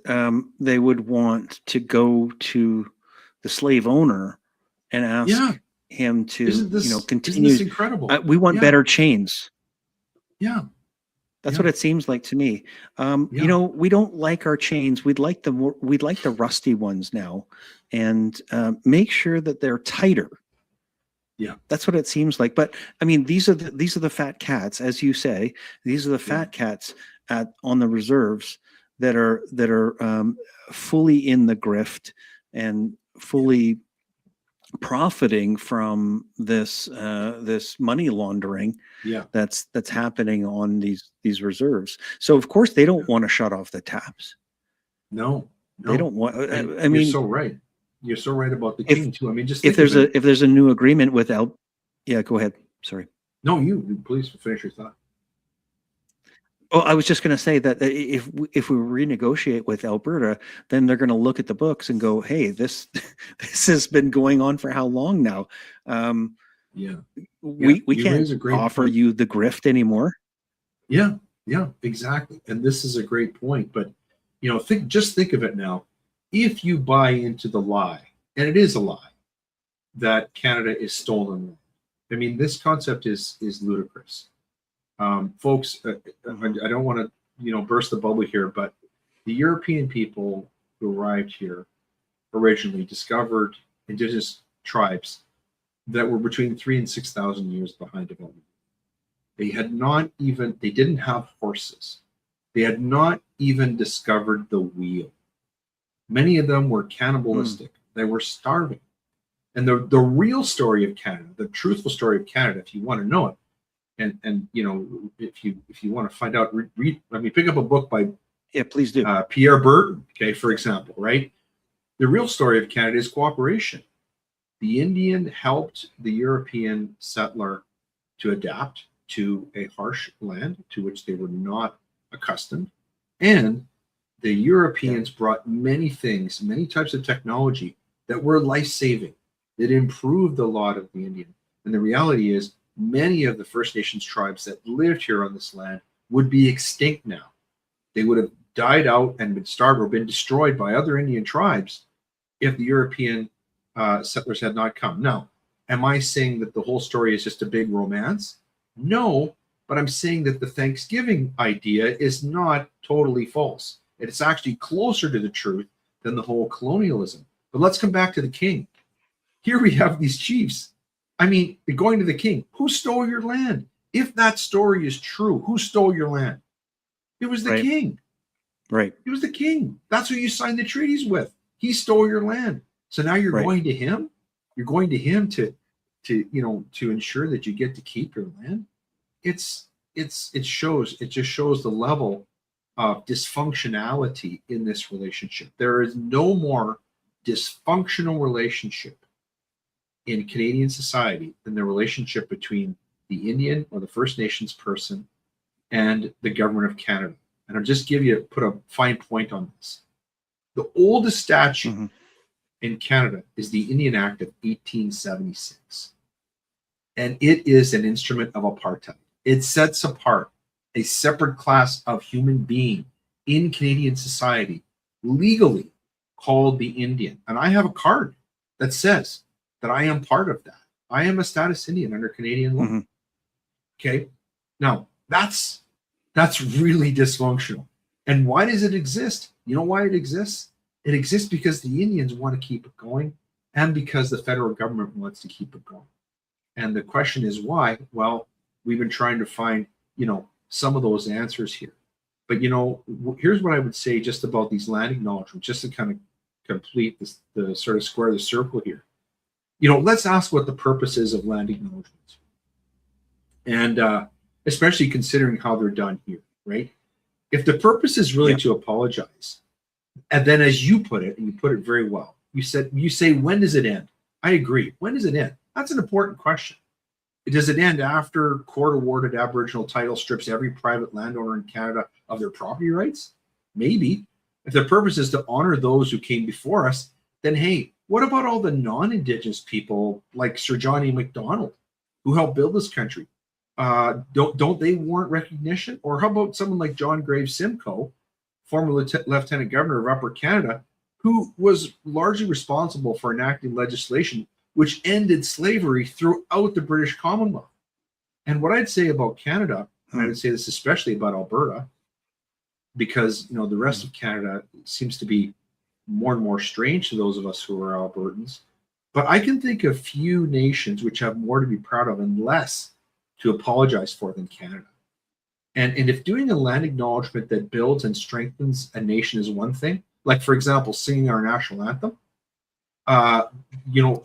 they would want to go to the slave owner and ask him to, continue. Isn't this incredible? We want better chains. Yeah. That's what it seems like to me. We don't like our chains. We'd like the rusty ones now, and make sure that they're tighter. Yeah, that's what it seems like. But I mean, these are the fat cats, as you say. These are the fat cats on the reserves that are fully in the grift and fully profiting from this money laundering that's happening on these reserves. So of course they don't want to shut off the taps. No. They don't want. I mean, you're so right. You're so right about the king too. I mean, just if there's a new agreement with go ahead. Sorry. No, you please finish your thought. Oh, I was just going to say that if we renegotiate with Alberta, then they're going to look at the books and go, "Hey, this has been going on for how long now? We can't offer you the grift anymore." Yeah, exactly. And this is a great point. But think of it now. If you buy into the lie, and it is a lie, that Canada is stolen, I mean, this concept is ludicrous. Folks, I don't want to, burst the bubble here, but the European people who arrived here originally discovered indigenous tribes that were between 3,000 and 6,000 years behind development. They didn't have horses. They had not even discovered the wheel. Many of them were cannibalistic. They were starving. And the real story of Canada, the truthful story of Canada, if you want to know it, and you know, if you want to find out, read. I mean, pick up a book by please do. Pierre Burton, okay, for example, right? The real story of Canada is cooperation. The Indian helped the European settler to adapt to a harsh land to which they were not accustomed, and the Europeans brought many things, many types of technology that were life-saving, that improved the lot of the Indian. And the reality is, many of the First Nations tribes that lived here on this land would be extinct now. They would have died out and been starved or been destroyed by other Indian tribes if the European settlers had not come. Now, am I saying that the whole story is just a big romance? No, but I'm saying that the Thanksgiving idea is not totally false. It's actually closer to the truth than the whole colonialism. But let's come back to the king. Here we have these chiefs. I mean, going to the king. Who stole your land? If that story is true, who stole your land? It was the king. Right. It was the king. That's who you signed the treaties with. He stole your land. So now you're going to him? You're going to him to ensure that you get to keep your land? It just shows the level of dysfunctionality in this relationship. There is no more dysfunctional relationship in Canadian society than the relationship between the Indian or the First Nations person and the government of Canada. And I'll just put a fine point on this. The oldest statute in Canada is the Indian Act of 1876. And it is an instrument of apartheid. It sets apart a separate class of human being in Canadian society, legally called the Indian. And I have a card that says that I am part of that. I am a status Indian under Canadian law. Okay. Now that's really dysfunctional. And why does it exist? You know why it exists? It exists because the Indians want to keep it going and because the federal government wants to keep it going. And the question is why? Well, we've been trying to find, some of those answers here. But, here's what I would say just about these land acknowledgements, just to kind of complete this, the sort of square the circle here. Let's ask what the purpose is of land acknowledgements. And especially considering how they're done here, right? If the purpose is really to apologize, and then as you put it, and you put it very well, you say, when does it end? I agree. When does it end? That's an important question. Does it end after court-awarded Aboriginal title strips every private landowner in Canada of their property rights? Maybe. If the purpose is to honor those who came before us, then hey, what about all the non-Indigenous people like Sir John A. Macdonald who helped build this country? Don't they warrant recognition? Or how about someone like John Graves Simcoe, former Lieutenant Governor of Upper Canada, who was largely responsible for enacting legislation which ended slavery throughout the British Commonwealth? And what I'd say about Canada, and I would say this especially about Alberta, because the rest of Canada seems to be more and more strange to those of us who are Albertans, but I can think of few nations which have more to be proud of and less to apologize for than Canada. And if doing a land acknowledgement that builds and strengthens a nation is one thing, like for example, singing our national anthem,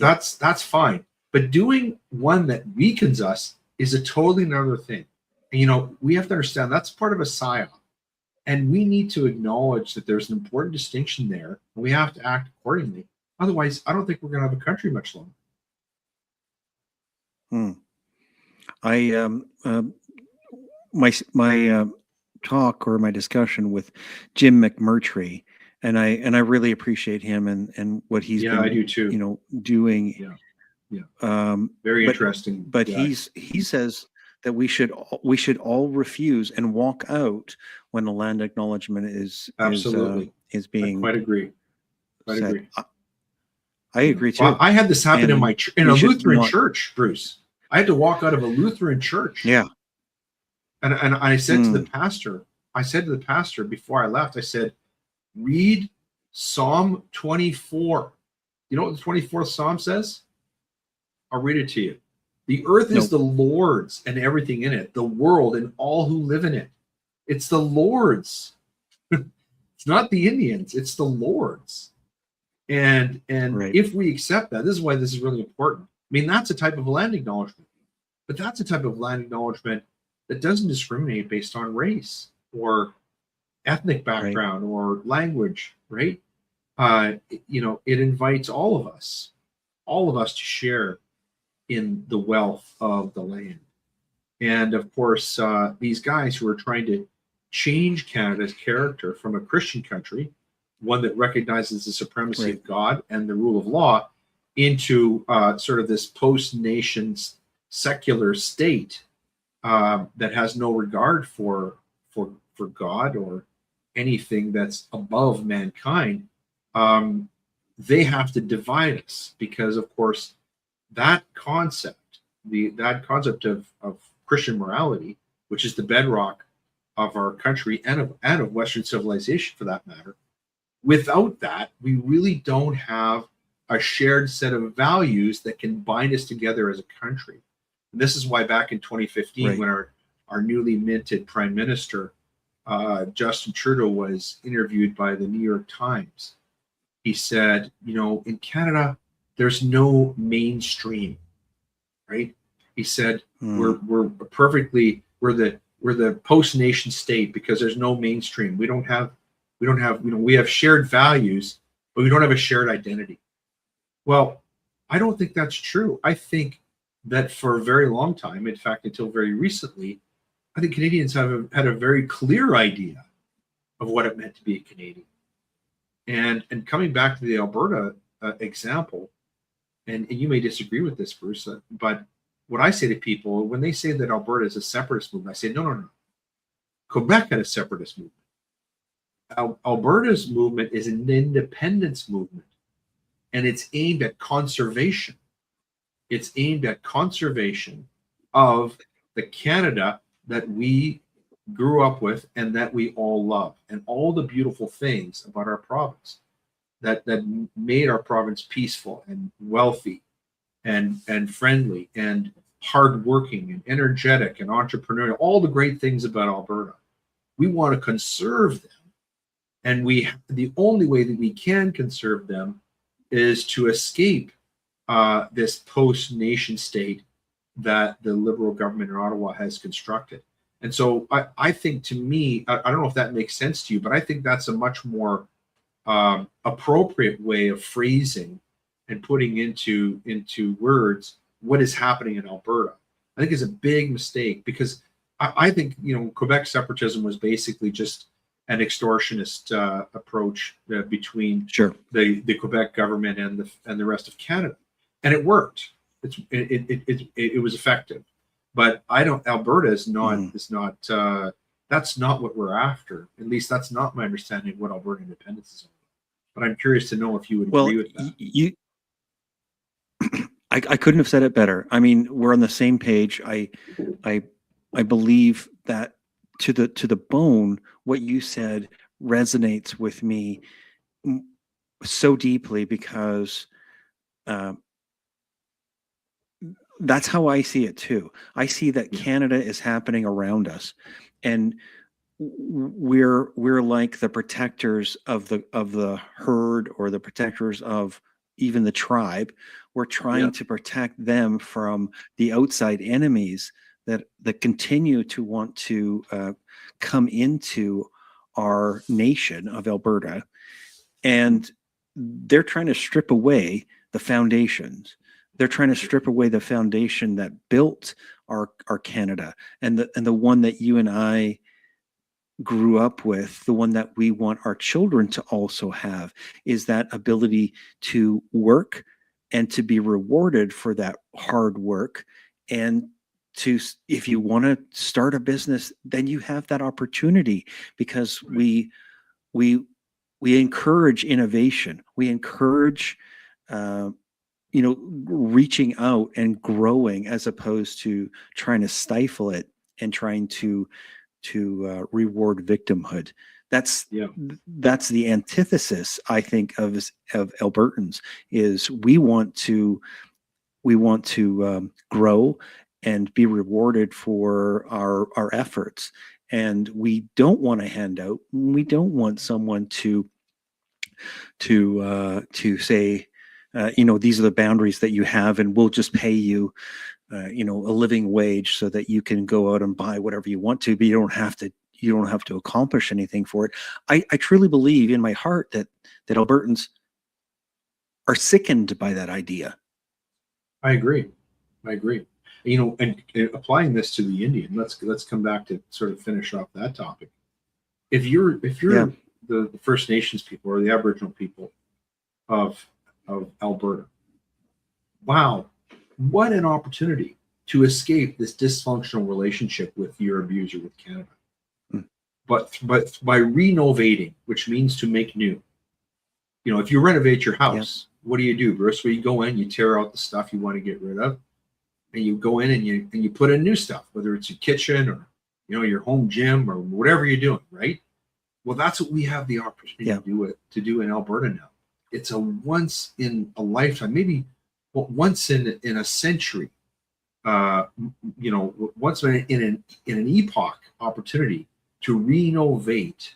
that's fine. But doing one that weakens us is a totally another thing. And we have to understand that's part of a psyop. And we need to acknowledge that there's an important distinction there, and we have to act accordingly. Otherwise, I don't think we're going to have a country much longer. My talk or my discussion with Jim McMurtry, and I really appreciate him and what he's been, I do too. Doing. Very interesting. But he says that we should all refuse and walk out when the land acknowledgement is being. I quite agree. I agree too. Well, I had this happen in a Lutheran church, Bruce. I had to walk out of a Lutheran church. Yeah. And I said to the pastor, before I left, I said, read Psalm 24. You know what the 24th Psalm says? I'll read it to you. The earth is the Lord's and everything in it, the world and all who live in it. It's the Lord's. It's not the Indians. It's the Lord's. And Right. if we accept that, this is why this is really important. I mean, that's a type of land acknowledgement, but that's a type of land acknowledgement that doesn't discriminate based on race or ethnic background or language, right? It invites all of us to share in the wealth of the land. And of course, these guys who are trying to change Canada's character from a Christian country, one that recognizes the supremacy of God and the rule of law, into sort of this post-nation secular state that has no regard for God or anything that's above mankind. They have to divide us because, of course, that concept of Christian morality, which is the bedrock of our country and of Western civilization, for that matter. Without that, we really don't have a shared set of values that can bind us together as a country. And this is why back in 2015, when our newly minted Prime Minister, Justin Trudeau, was interviewed by the New York Times, he said, in Canada, there's no mainstream, right? He said, we're the post-nation state because there's no mainstream. We have shared values, but we don't have a shared identity. Well, I don't think that's true. I think that for a very long time, in fact, until very recently, I think Canadians have had a very clear idea of what it meant to be a Canadian. And coming back to the Alberta example, and you may disagree with this, Bruce, but what I say to people when they say that Alberta is a separatist movement, I say, no. Quebec had a separatist movement. Alberta's movement is an independence movement, and it's aimed at conservation. It's aimed at conservation of the Canada that we grew up with and that we all love, and all the beautiful things about our province that made our province peaceful and wealthy and friendly and hardworking and energetic and entrepreneurial, all the great things about Alberta. We want to conserve them. And the only way that we can conserve them is to escape this post-nation state that the Liberal government in Ottawa has constructed. And so I think, to me, I don't know if that makes sense to you, but I think that's a much more appropriate way of phrasing and putting into words what is happening in Alberta. I think it's a big mistake because I think Quebec separatism was basically just an extortionist approach between the Quebec government and the rest of Canada, and it worked. It was effective, but Alberta is not. That's not what we're after. At least that's not my understanding of what Alberta independence is. But I'm curious to know if you would agree with that. I couldn't have said it better. I mean, we're on the same page. I believe that to the bone, what you said resonates with me so deeply because that's how I see it too. I see that Canada is happening around us, and we're like the protectors of the herd, or the protectors of even the tribe. We're trying to protect them from the outside enemies that continue to want to come into our nation of Alberta, and they're trying to strip away the foundations. They're trying to strip away the foundation that built our Canada, and the one that you and I grew up with, the one that we want our children to also have, is that ability to work and to be rewarded for that hard work. And if you want to start a business, then you have that opportunity, because we encourage innovation. We encourage reaching out and growing, as opposed to trying to stifle it and trying to reward victimhood. That's the antithesis, I think, of Albertans. Is we want to grow and be rewarded for our efforts, and we don't want to hand out. We don't want someone to to say, these are the boundaries that you have, and we'll just pay you, a living wage so that you can go out and buy whatever you want to, but you don't have to accomplish anything for it. I truly believe in my heart that Albertans are sickened by that idea. I agree. And applying this to the Indian, let's come back to sort of finish off that topic. If you're the First Nations people or the Aboriginal people of Alberta, wow, what an opportunity to escape this dysfunctional relationship with your abuser, with Canada. But by renovating, which means to make new. If you renovate your house, what do, Bruce? Well, you go in, you tear out the stuff you want to get rid of, and you go in and you put in new stuff, whether it's your kitchen or your home gym or whatever you're doing, right? Well, that's what we have the opportunity to do in Alberta now. It's a once in a lifetime, maybe once in a century, once in an epoch opportunity to renovate.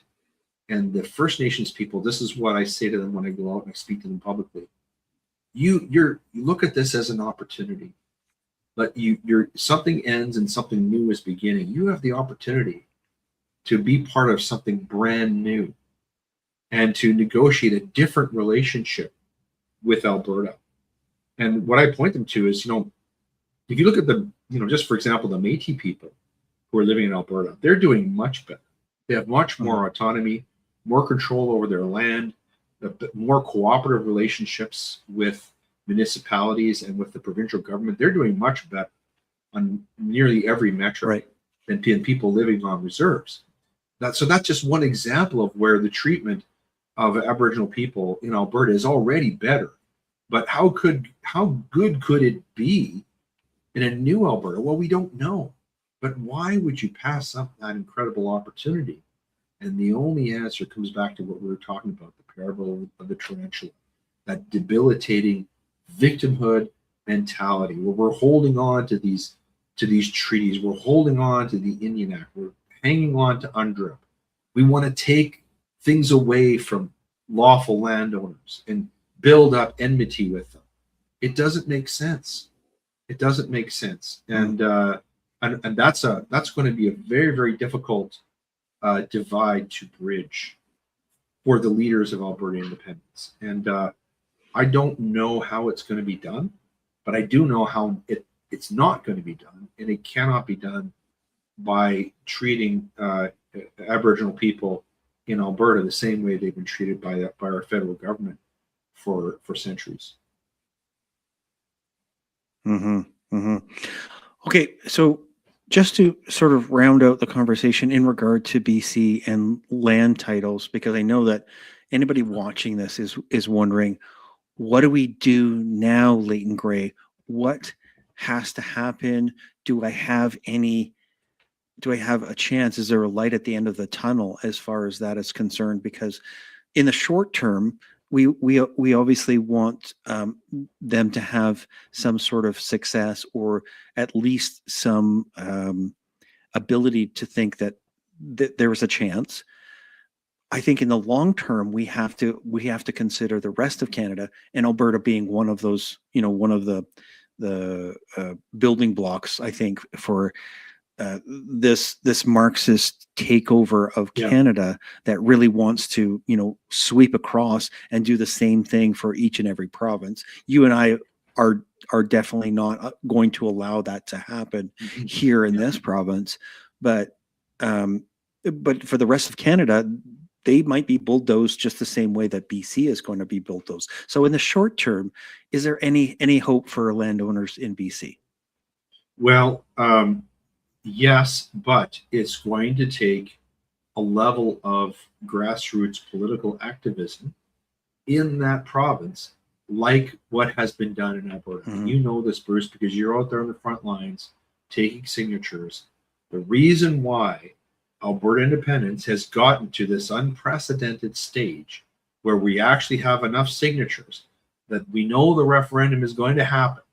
And the First Nations people, this is what I say to them when I go out and I speak to them publicly. You look at this as an opportunity. But something ends and something new is beginning. You have the opportunity to be part of something brand new and to negotiate a different relationship with Alberta. And what I point them to is, if you look at just for example, the Métis people who are living in Alberta, they're doing much better. They have much more autonomy, more control over their land, more cooperative relationships with municipalities and with the provincial government. They're doing much better on nearly every metric than people living on reserves. So that's just one example of where the treatment of Aboriginal people in Alberta is already better. But how good could it be in a new Alberta? Well, we don't know. But why would you pass up that incredible opportunity? And the only answer comes back to what we were talking about, the parable of the tarantula, that debilitating victimhood mentality where we're holding on to these treaties, we're holding on to the Indian Act, we're hanging on to UNDRIP. We want to take things away from lawful landowners and build up enmity with them. It doesn't make sense. And that's going to be a very, very difficult divide to bridge for the leaders of Alberta independence. And I don't know how it's going to be done, but I do know how it's not going to be done, and it cannot be done by treating Aboriginal people in Alberta the same way they've been treated by our federal government for centuries. Okay, so just to sort of round out the conversation in regard to BC and land titles, because I know that anybody watching this is wondering, what do we do now, Leighton Grey? What has to happen? Do I have a chance? Is there a light at the end of the tunnel as far as that is concerned? Because in the short term, we obviously want them to have some sort of success, or at least some ability to think that there is a chance. I think in the long term, we have to consider the rest of Canada, and Alberta being one of those, one of the building blocks, I think, for this Marxist takeover of Canada that really wants to, sweep across and do the same thing for each and every province. You and I are definitely not going to allow that to happen here in this province, but for the rest of Canada, they might be bulldozed just the same way that BC is going to be bulldozed. So in the short term, is there any hope for landowners in BC? Well, yes, but it's going to take a level of grassroots political activism in that province, like what has been done in Alberta. You know this, Bruce, because you're out there on the front lines taking signatures. The reason why Alberta independence has gotten to this unprecedented stage where we actually have enough signatures that we know the referendum is going to happen.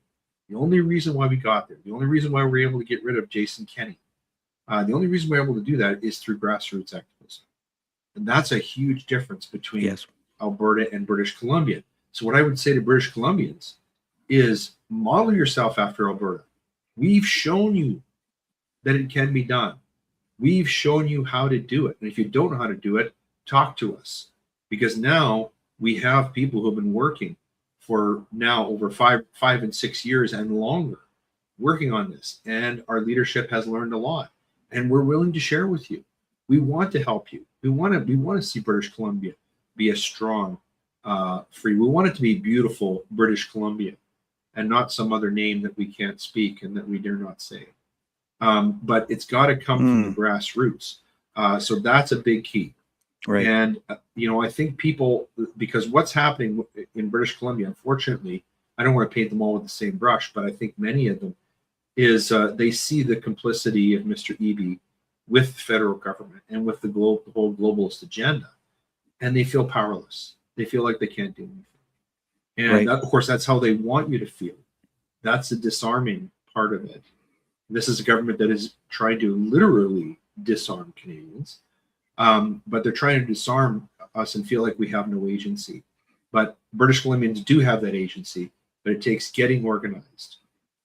The only reason why we got there, the only reason why we're able to get rid of Jason Kenney, the only reason we're able to do that is through grassroots activism. And that's a huge difference between Alberta and British Columbia. So what I would say to British Columbians is model yourself after Alberta. We've shown you that it can be done. We've shown you how to do it. And if you don't know how to do it, talk to us. Because now we have people who have been working for now over five and 6 years and longer working on this. And our leadership has learned a lot. And we're willing to share with you. We want to help you. We want to see British Columbia be a strong, free. We want it to be beautiful British Columbia and not some other name that we can't speak and that we dare not say. But it's got to come from the grassroots. So that's a big key. Right. And, I think people, because what's happening in British Columbia, unfortunately, I don't want to paint them all with the same brush, but I think many of them is they see the complicity of Mr. Eby with the federal government and with the whole globalist agenda, and they feel powerless. They feel like they can't do anything. And Right. that, of course, that's how they want you to feel. That's the disarming part of it. This is a government that is trying to literally disarm Canadians, but they're trying to disarm us and feel like we have no agency. But British Columbians do have that agency, but it takes getting organized.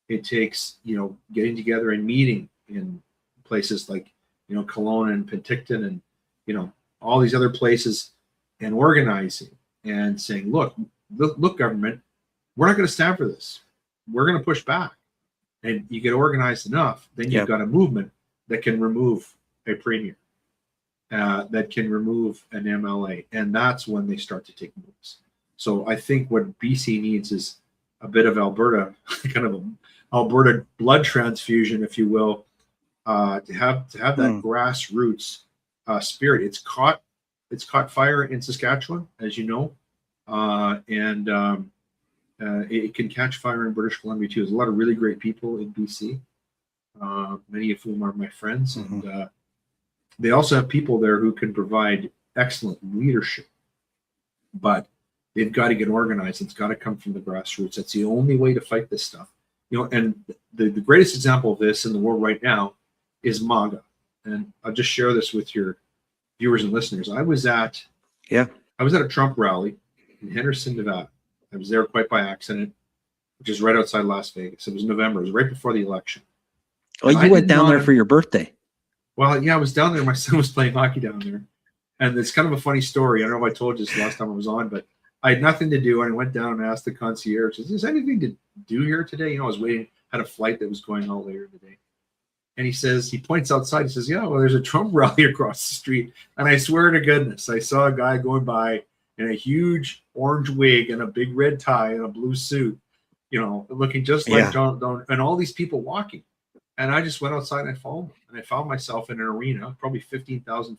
It takes, getting together and meeting in places like, Kelowna and Penticton and, all these other places, and organizing and saying, look, government, we're not going to stand for this. We're going to push back. And you get organized enough, then you've got a movement that can remove a premier, that can remove an MLA. And that's when they start to take moves. So I think what BC needs is a bit of Alberta, kind of an Alberta blood transfusion, if you will, to have that grassroots spirit. It's caught fire in Saskatchewan, as you know, and it can catch fire in British Columbia too. There's a lot of really great people in BC, many of whom are my friends, and they also have people there who can provide excellent leadership, but they've got to get organized. It's got to come from the grassroots. That's the only way to fight this stuff. And the greatest example of this in the world right now is MAGA. And I'll just share this with your viewers and listeners. I was at a Trump rally in Henderson, Nevada. I was there quite by accident, which is right outside Las Vegas. It was November. It was right before the election. Oh, you went down there for your birthday. Well, yeah, I was down there. My son was playing hockey down there. And it's kind of a funny story. I don't know if I told you this last time I was on, but I had nothing to do. And I went down and asked the concierge, is there anything to do here today? I was waiting, had a flight that was going on later in the day. And he points outside. He says, yeah, well, there's a Trump rally across the street. And I swear to goodness, I saw a guy going by in a huge orange wig and a big red tie and a blue suit, looking just like Don, and all these people walking. And I just went outside and I followed them. And I found myself in an arena, probably 15,000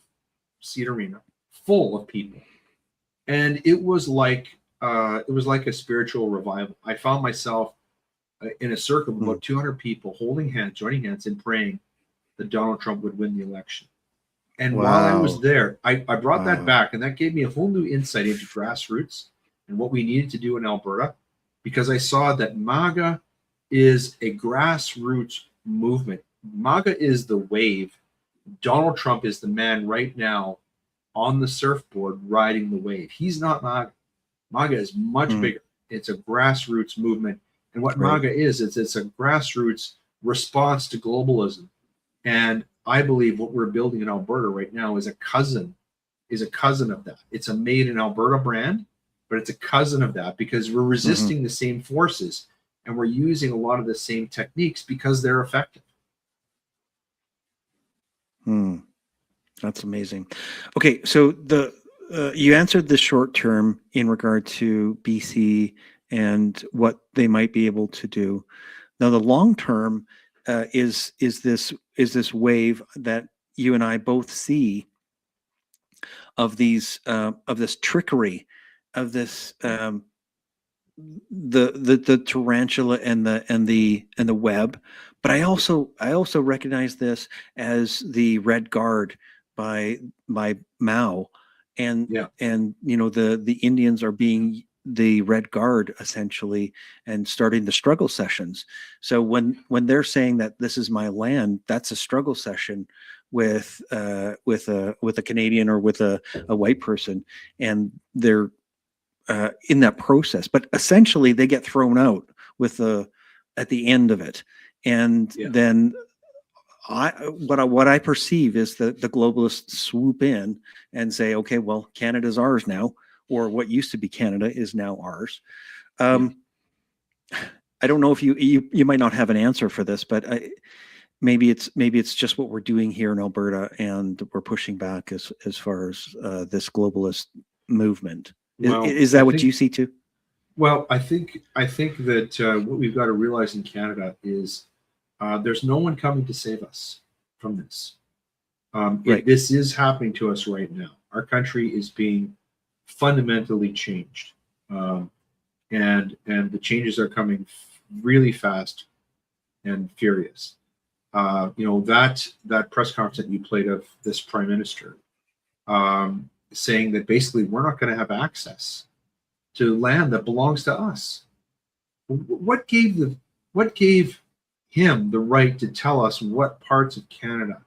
seat arena, full of people. And it was like a spiritual revival. I found myself in a circle of about 200 people holding hands, joining hands, and praying that Donald Trump would win the election. And while I was there, I brought that back, and that gave me a whole new insight into grassroots and what we needed to do in Alberta, because I saw that MAGA is a grassroots movement. MAGA is the wave. Donald Trump is the man right now on the surfboard riding the wave. He's not MAGA. MAGA is much bigger. It's a grassroots movement. And what MAGA is, it's a grassroots response to globalism. And I believe what we're building in Alberta right now is a cousin of that. It's a made in Alberta brand, but it's a cousin of that, because we're resisting the same forces and we're using a lot of the same techniques because they're effective. That's amazing. Okay, so you answered the short term in regard to BC and what they might be able to do. Now, the long term is this wave that you and I both see of these of this trickery, of this the tarantula and the web. But I also recognize this as the Red Guard by Mao, and the Indians are being the Red Guard essentially, and starting the struggle sessions. So when they're saying that this is my land, that's a struggle session with a Canadian or with a white person, and they're in that process. But essentially, they get thrown out with at the end of it, and then what I perceive is that the globalists swoop in and say, okay, well, Canada's ours now, or what used to be Canada is now ours. I don't know if you might not have an answer for this, but maybe it's just what we're doing here in Alberta, and we're pushing back as far as this globalist movement. Well, is that what you see too? Well, I think that what we've got to realize in Canada is there's no one coming to save us from this. Right. This is happening to us right now. Our country is being fundamentally changed, and the changes are coming really fast and furious. That press conference that you played of this prime minister saying that basically we're not going to have access to land that belongs to us. What gave him the right to tell us what parts of Canada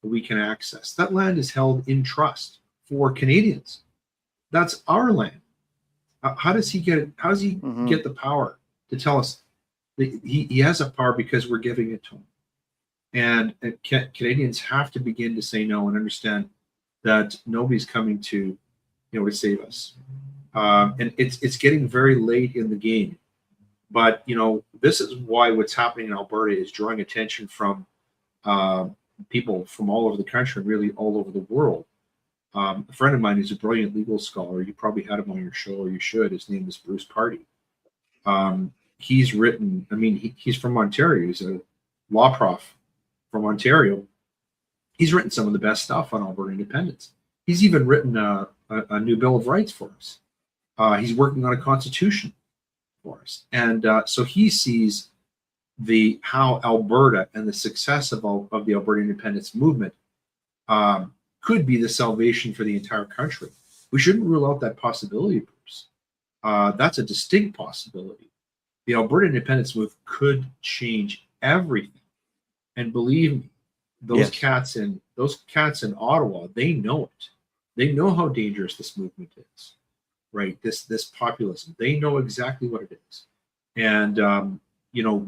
we can access? That land is held in trust for Canadians. That's our land. How does he get it? How does he get the power to tell us that he has a power because we're giving it to him? And Canadians have to begin to say no and understand that nobody's coming to save us. And it's getting very late in the game. But this is why what's happening in Alberta is drawing attention from people from all over the country, really all over the world. A friend of mine who's a brilliant legal scholar, you probably had him on your show, or you should. His name is Bruce Party. He's written, he's from Ontario. He's a law prof from Ontario. He's written some of the best stuff on Alberta independence. He's even written a new Bill of Rights for us. He's working on a constitution for us. And so he sees how Alberta and the success of the Alberta independence movement could be the salvation for the entire country. We shouldn't rule out that possibility, Bruce. That's a distinct possibility. The Alberta independence movement could change everything. And believe me, those cats in Ottawa, they know it. They know how dangerous this movement is, right? This populism. They know exactly what it is. And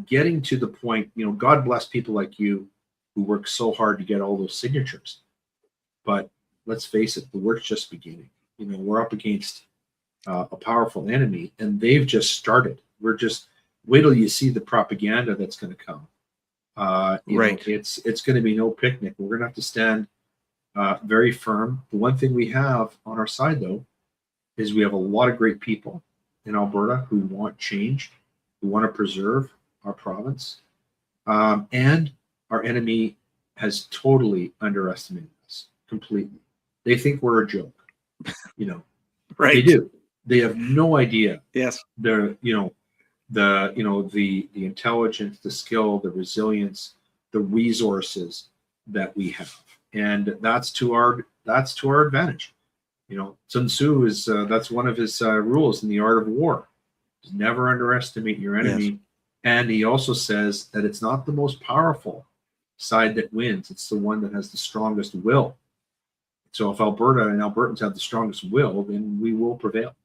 getting to the point, God bless people like you who work so hard to get all those signatures. But let's face it, the work's just beginning. We're up against a powerful enemy, and they've just started. Wait till you see the propaganda that's going to come. Right. It's going to be no picnic. We're going to have to stand very firm. The one thing we have on our side, though, is we have a lot of great people in Alberta who want change, who want to preserve our province, and our enemy has totally underestimated us completely. They think we're a joke, Right. They do. They have no idea. Yes. The intelligence, the skill, the resilience, the resources that we have, and that's to our advantage. Sun Tzu is that's one of his rules in the art of war: is never underestimate your enemy. Yes. And he also says that it's not the most powerful side that wins; it's the one that has the strongest will. So if Alberta and Albertans have the strongest will, then we will prevail.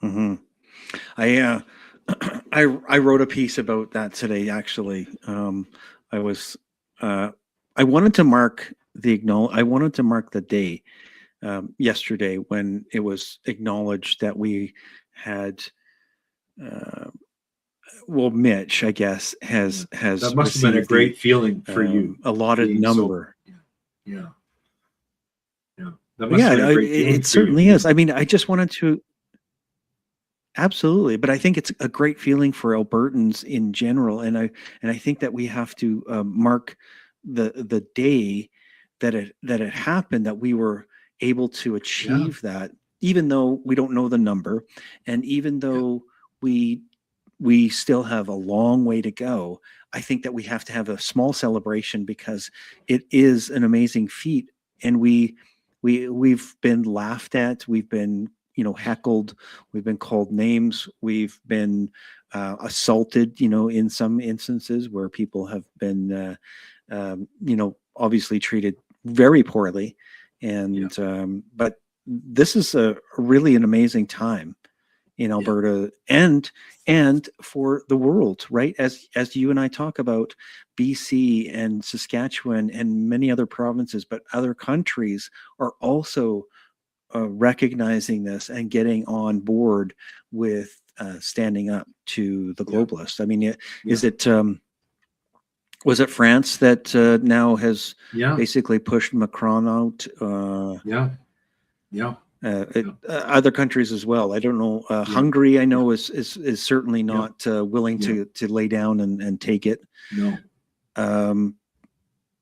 Mm-hmm. I wrote a piece about that today. Actually, I wanted to mark the day yesterday when it was acknowledged that we had. Mitch, I guess, has that must have been a great feeling for you. Allotted number. Yeah. It certainly is. I just wanted to. Absolutely, but I think it's a great feeling for Albertans in general, and I think that we have to mark the day that it happened, that we were able to achieve that, even though we don't know the number, and even though we still have a long way to go. I think that we have to have a small celebration because it is an amazing feat, and we've been laughed at, we've been heckled, we've been called names, we've been assaulted, in some instances where people have been, obviously treated very poorly. And, but this is a really an amazing time in Alberta and for the world, right? As you and I talk about BC and Saskatchewan and many other provinces, but other countries are also recognizing this and getting on board with standing up to the globalists. I mean, is it was it France that now has basically pushed Macron out? Other countries as well. I don't know. Hungary, I know, is certainly not willing to lay down and take it. No.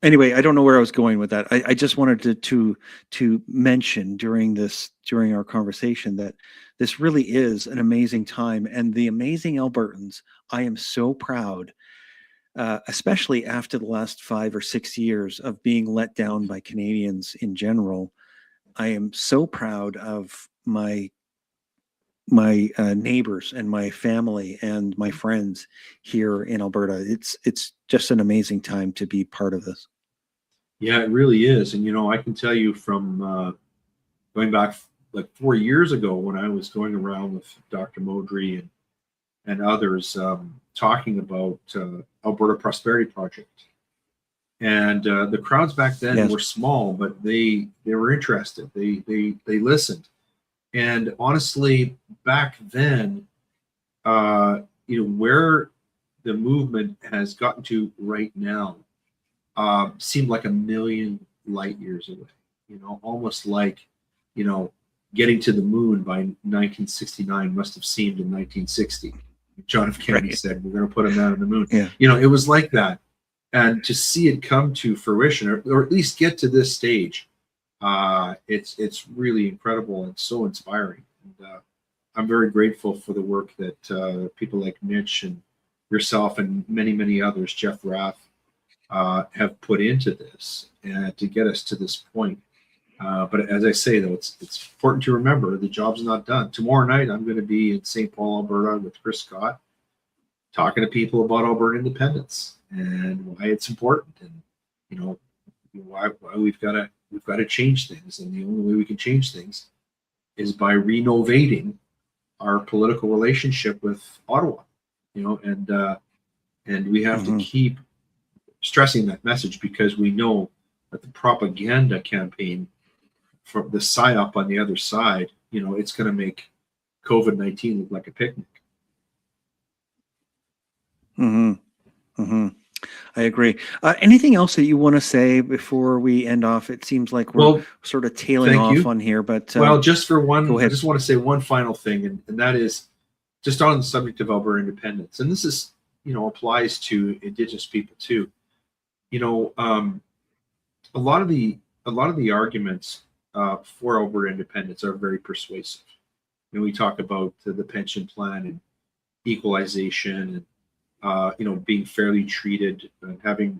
Anyway, I don't know where I was going with that. I just wanted to mention during our conversation that this really is an amazing time, and the amazing Albertans. I am so proud, especially after the last 5 or 6 years of being let down by Canadians in general. I am so proud of my neighbors and my family and my friends here in Alberta. It's just an amazing time to be part of this. Yeah, it really is. And, I can tell you from going back like 4 years ago when I was going around with Dr. Modry and others talking about Alberta Prosperity Project. And the crowds back then were small, but they were interested. They listened. And honestly, back then, where the movement has gotten to right now seemed like a million light years away. Almost like, getting to the moon by 1969 must have seemed in 1960. John F. Kennedy said, "We're going to put a man on the moon." It was like that. And to see it come to fruition, or at least get to this stage, it's really incredible and so inspiring. And I'm very grateful for the work that people like Mitch and yourself and many, many others, Jeff Rath, have put into this to get us to this point. But as I say, though, it's important to remember the job's not done. Tomorrow night, I'm going to be in St. Paul, Alberta, with Chris Scott, talking to people about Alberta independence and why it's important, and why we've got to change things, and the only way we can change things is by renovating our political relationship with Ottawa, and we have to keep stressing that message, because we know that the propaganda campaign from the psyop on the other side, it's going to make COVID-19 look like a picnic. I agree. Anything else that you want to say before we end off? It seems like we're sort of tailing off on here, but just for one, I just want to say one final thing, and that is just on the subject of Alberta independence. And this is, applies to Indigenous people too. A lot of the arguments for Alberta independence are very persuasive. We talk about the pension plan and equalization, and being fairly treated and having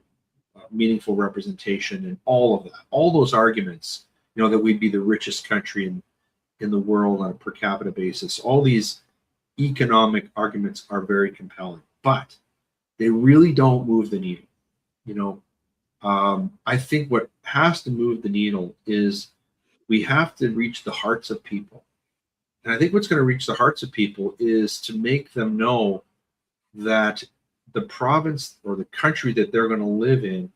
meaningful representation, and all of that, all those arguments, that we'd be the richest country in the world on a per capita basis. All these economic arguments are very compelling, but they really don't move the needle. I think what has to move the needle is we have to reach the hearts of people. And I think what's going to reach the hearts of people is to make them know that the province or the country that they're going to live in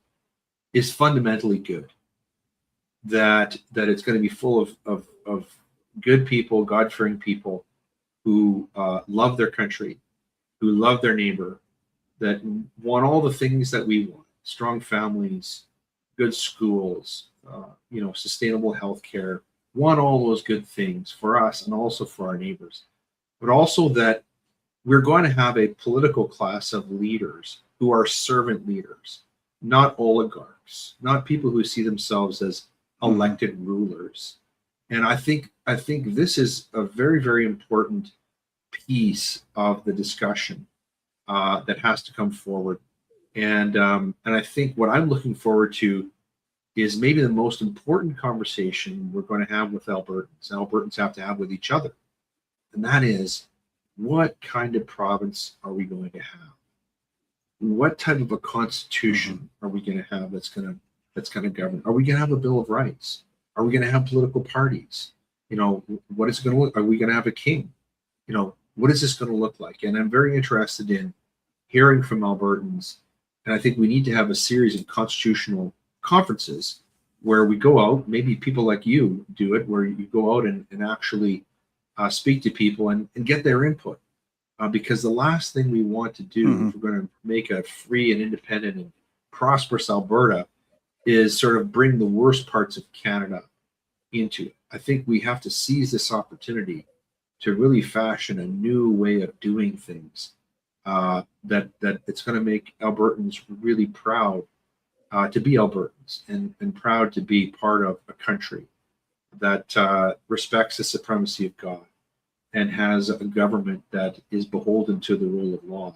is fundamentally good. That it's going to be full of good people, God-fearing people who love their country, who love their neighbor, that want all the things that we want: strong families, good schools, sustainable health care, want all those good things for us and also for our neighbors. But also that we're going to have a political class of leaders who are servant leaders, not oligarchs, not people who see themselves as elected rulers. And I think this is a very, very important piece of the discussion that has to come forward. And I think what I'm looking forward to is maybe the most important conversation we're going to have with Albertans. Albertans have to have with each other. And that is, what kind of province are we going to have? What type of a constitution are we going to have that's going to govern? Are we going to have a Bill of Rights? Are we going to have political parties? You know, what is it going to look? Are we going to have a king? You know, what is this going to look like? And I'm very interested in hearing from Albertans. And I think we need to have a series of constitutional conferences where we go out, maybe people like you do it, where you go out and actually speak to people and get their input. Because the last thing we want to do if we're going to make a free and independent and prosperous Alberta is sort of bring the worst parts of Canada into it. I think we have to seize this opportunity to really fashion a new way of doing things that it's going to make Albertans really proud to be Albertans and proud to be part of a country that respects the supremacy of God and has a government that is beholden to the rule of law.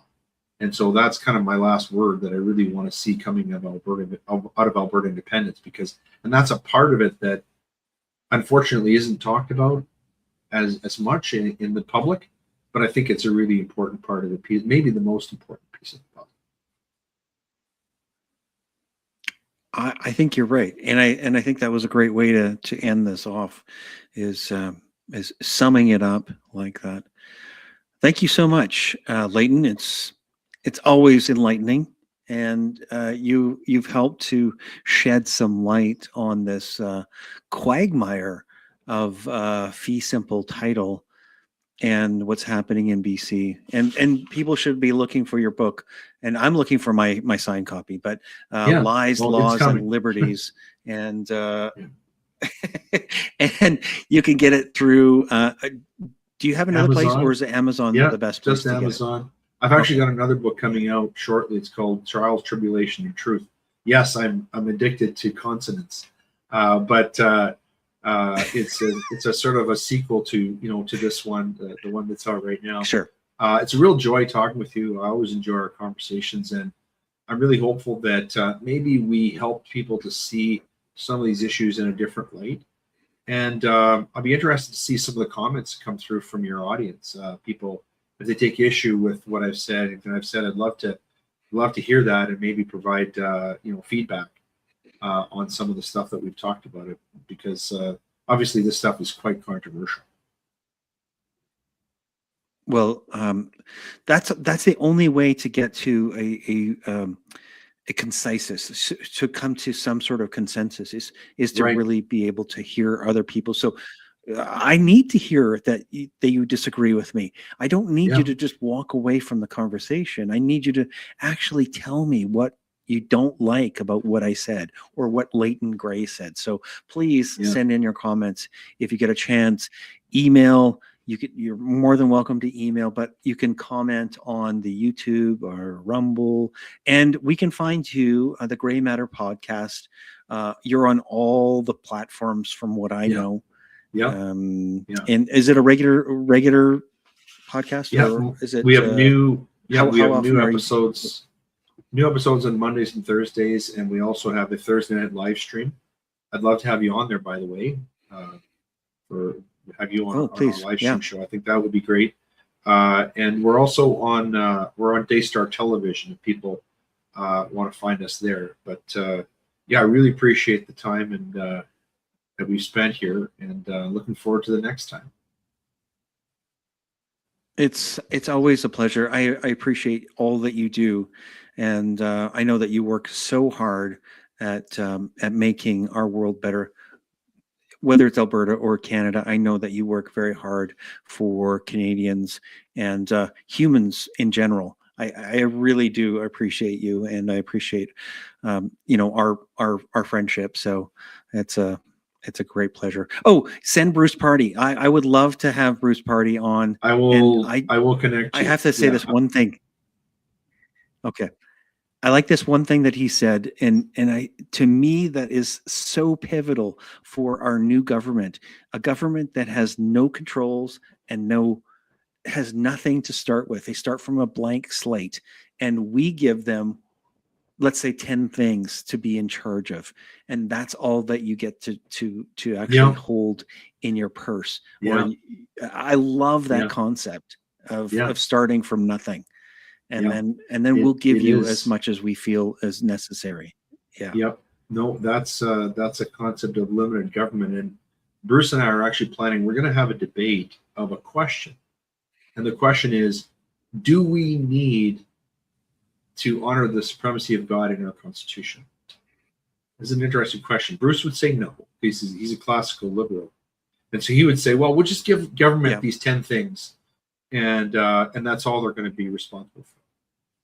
And so that's kind of my last word that I really want to see coming out of Alberta independence, and that's a part of it that unfortunately isn't talked about as much in the public, but I think it's a really important part of the piece, maybe the most important piece of the puzzle. I think you're right, and I think that was a great way to end this off, is summing it up like that. Thank you so much, Leighton. It's always enlightening, and you've helped to shed some light on this quagmire of fee simple title and what's happening in BC. And people should be looking for your book, and I'm looking for my signed copy. But Lies, Laws, and Liberties, and and you can get it through. Do you have another place, or is it Amazon the best place? Just Amazon. I've actually got another book coming out shortly. It's called Trials, Tribulation, and Truth. Yes, I'm addicted to consonants, but it's a sort of a sequel to this one, the one that's out right now. Sure. It's a real joy talking with you. I always enjoy our conversations, and I'm really hopeful that maybe we help people to see some of these issues in a different light. And I'll be interested to see some of the comments come through from your audience. People, if they take issue with what I've said, I'd love to hear that and maybe provide feedback on some of the stuff that we've talked about it, because obviously this stuff is quite controversial. Well, that's the only way to get to a consensus, to come to some sort of consensus, is to really be able to hear other people. So I need to hear that you disagree with me. I don't need you to just walk away from the conversation. I need you to actually tell me what you don't like about what I said or what Leighton Grey said. So please send in your comments if you get a chance. Email. You're more than welcome to email, but you can comment on the YouTube or Rumble, and we can find you the Grey Matter podcast. You're on all the platforms, from what I know. Yeah. And is it a regular podcast? Yeah. Or is it? We have new episodes. New episodes on Mondays and Thursdays, and we also have a Thursday night live stream. I'd love to have you on there, by the way, or have you on our live stream show. I think that would be great. And we're also on Daystar Television if people want to find us there. But I really appreciate the time and that we've spent here, and looking forward to the next time. It's always a pleasure. I appreciate all that you do, and I know that you work so hard at making our world better. Whether it's Alberta or Canada, I know that you work very hard for Canadians and humans in general. I really do appreciate you, and I appreciate our friendship. So it's a great pleasure. Oh, send Bruce Party. I would love to have Bruce Party on. I will connect you. I have to say this one thing. Okay. I like this one thing that he said, and to me that is so pivotal for our new government, a government that has no controls and has nothing to start with. They start from a blank slate, and we give them, let's say, 10 things to be in charge of, and that's all that you get to actually hold in your purse. I love that concept of starting from nothing. And then we'll give you as much as we feel is necessary. Yeah. Yep. No, that's a concept of limited government, Bruce and I are actually planning, we're going to have a debate of a question. And the question is, do we need to honor the supremacy of God in our Constitution? This is an interesting question. Bruce would say no. He's a classical liberal. And so he would say, well, we'll just give government these 10 things, and that's all they're going to be responsible for.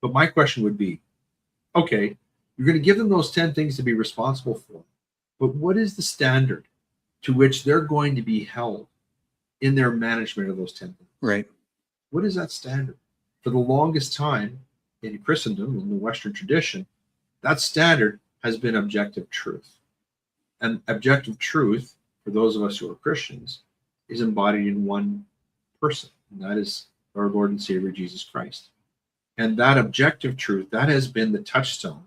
But my question would be, okay, you're going to give them those 10 things to be responsible for, but what is the standard to which they're going to be held in their management of those 10 things? Right. What is that standard? For the longest time in Christendom, in the Western tradition, that standard has been objective truth. And objective truth, for those of us who are Christians, is embodied in one person, and that is our Lord and Savior Jesus Christ. And that objective truth, that has been the touchstone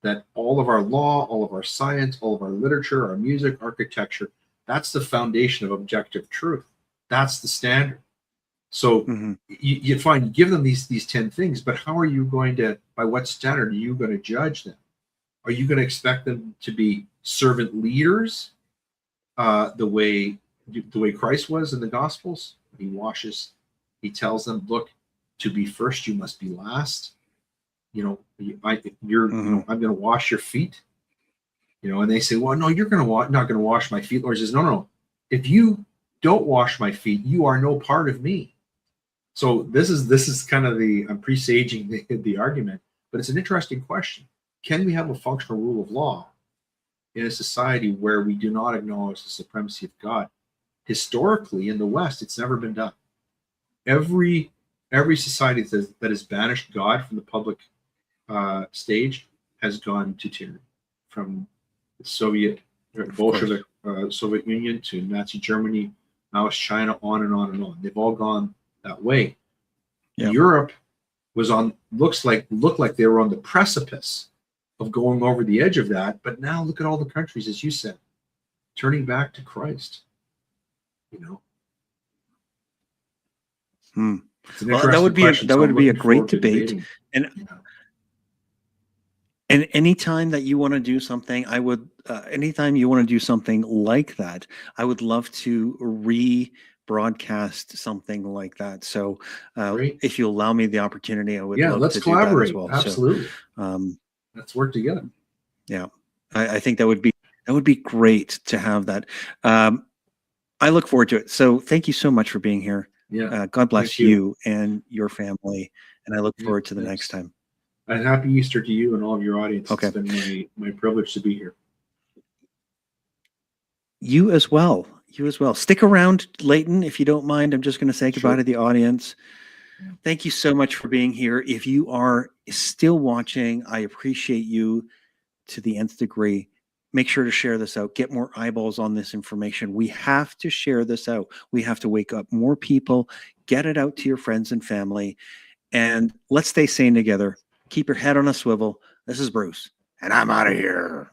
that all of our law, all of our science, all of our literature, our music, architecture, that's the foundation of objective truth. That's the standard. So you find, you give them these 10 things, but how are you going to, by what standard are you going to judge them? Are you going to expect them to be servant leaders the way Christ was in the Gospels? He tells them, look, to be first, you must be last. I'm going to wash your feet. And they say, well, no, you're not going to wash my feet. Lord says, no. If you don't wash my feet, you are no part of me. So this is kind of I'm presaging the argument, but it's an interesting question. Can we have a functional rule of law in a society where we do not acknowledge the supremacy of God? Historically, in the West, it's never been done. Every society that has banished God from the public stage has gone to tyranny, from the Soviet Bolshevik Soviet Union to Nazi Germany, Maoist China, on and on and on. They've all gone that way. Yeah. Europe was looked like they were on the precipice of going over the edge of that, but now look at all the countries, as you said, turning back to Christ. Well, that would be a great debate. And anytime that you want to do something, anytime you want to do something like that, I would love to rebroadcast something like that. So if you allow me the opportunity, I would love let's to collaborate. Do that as well. Absolutely. So, let's work together. Yeah. I think that would be great to have that. I look forward to it. So thank you so much for being here. Yeah. God bless you and your family. And I look forward to the next time. And happy Easter to you and all of your audience. Okay. It's been my privilege to be here. You as well. Stick around, Leighton, if you don't mind. I'm just going to say goodbye to the audience. Thank you so much for being here. If you are still watching, I appreciate you to the nth degree. Make sure to share this out. Get more eyeballs on this information. We have to share this out. We have to wake up more people. Get it out to your friends and family. And let's stay sane together. Keep your head on a swivel. This is Bruce, and I'm out of here.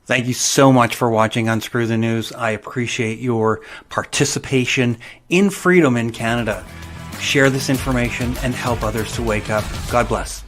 Thank you so much for watching Unscrew the News. I appreciate your participation in freedom in Canada. Share this information and help others to wake up. God bless.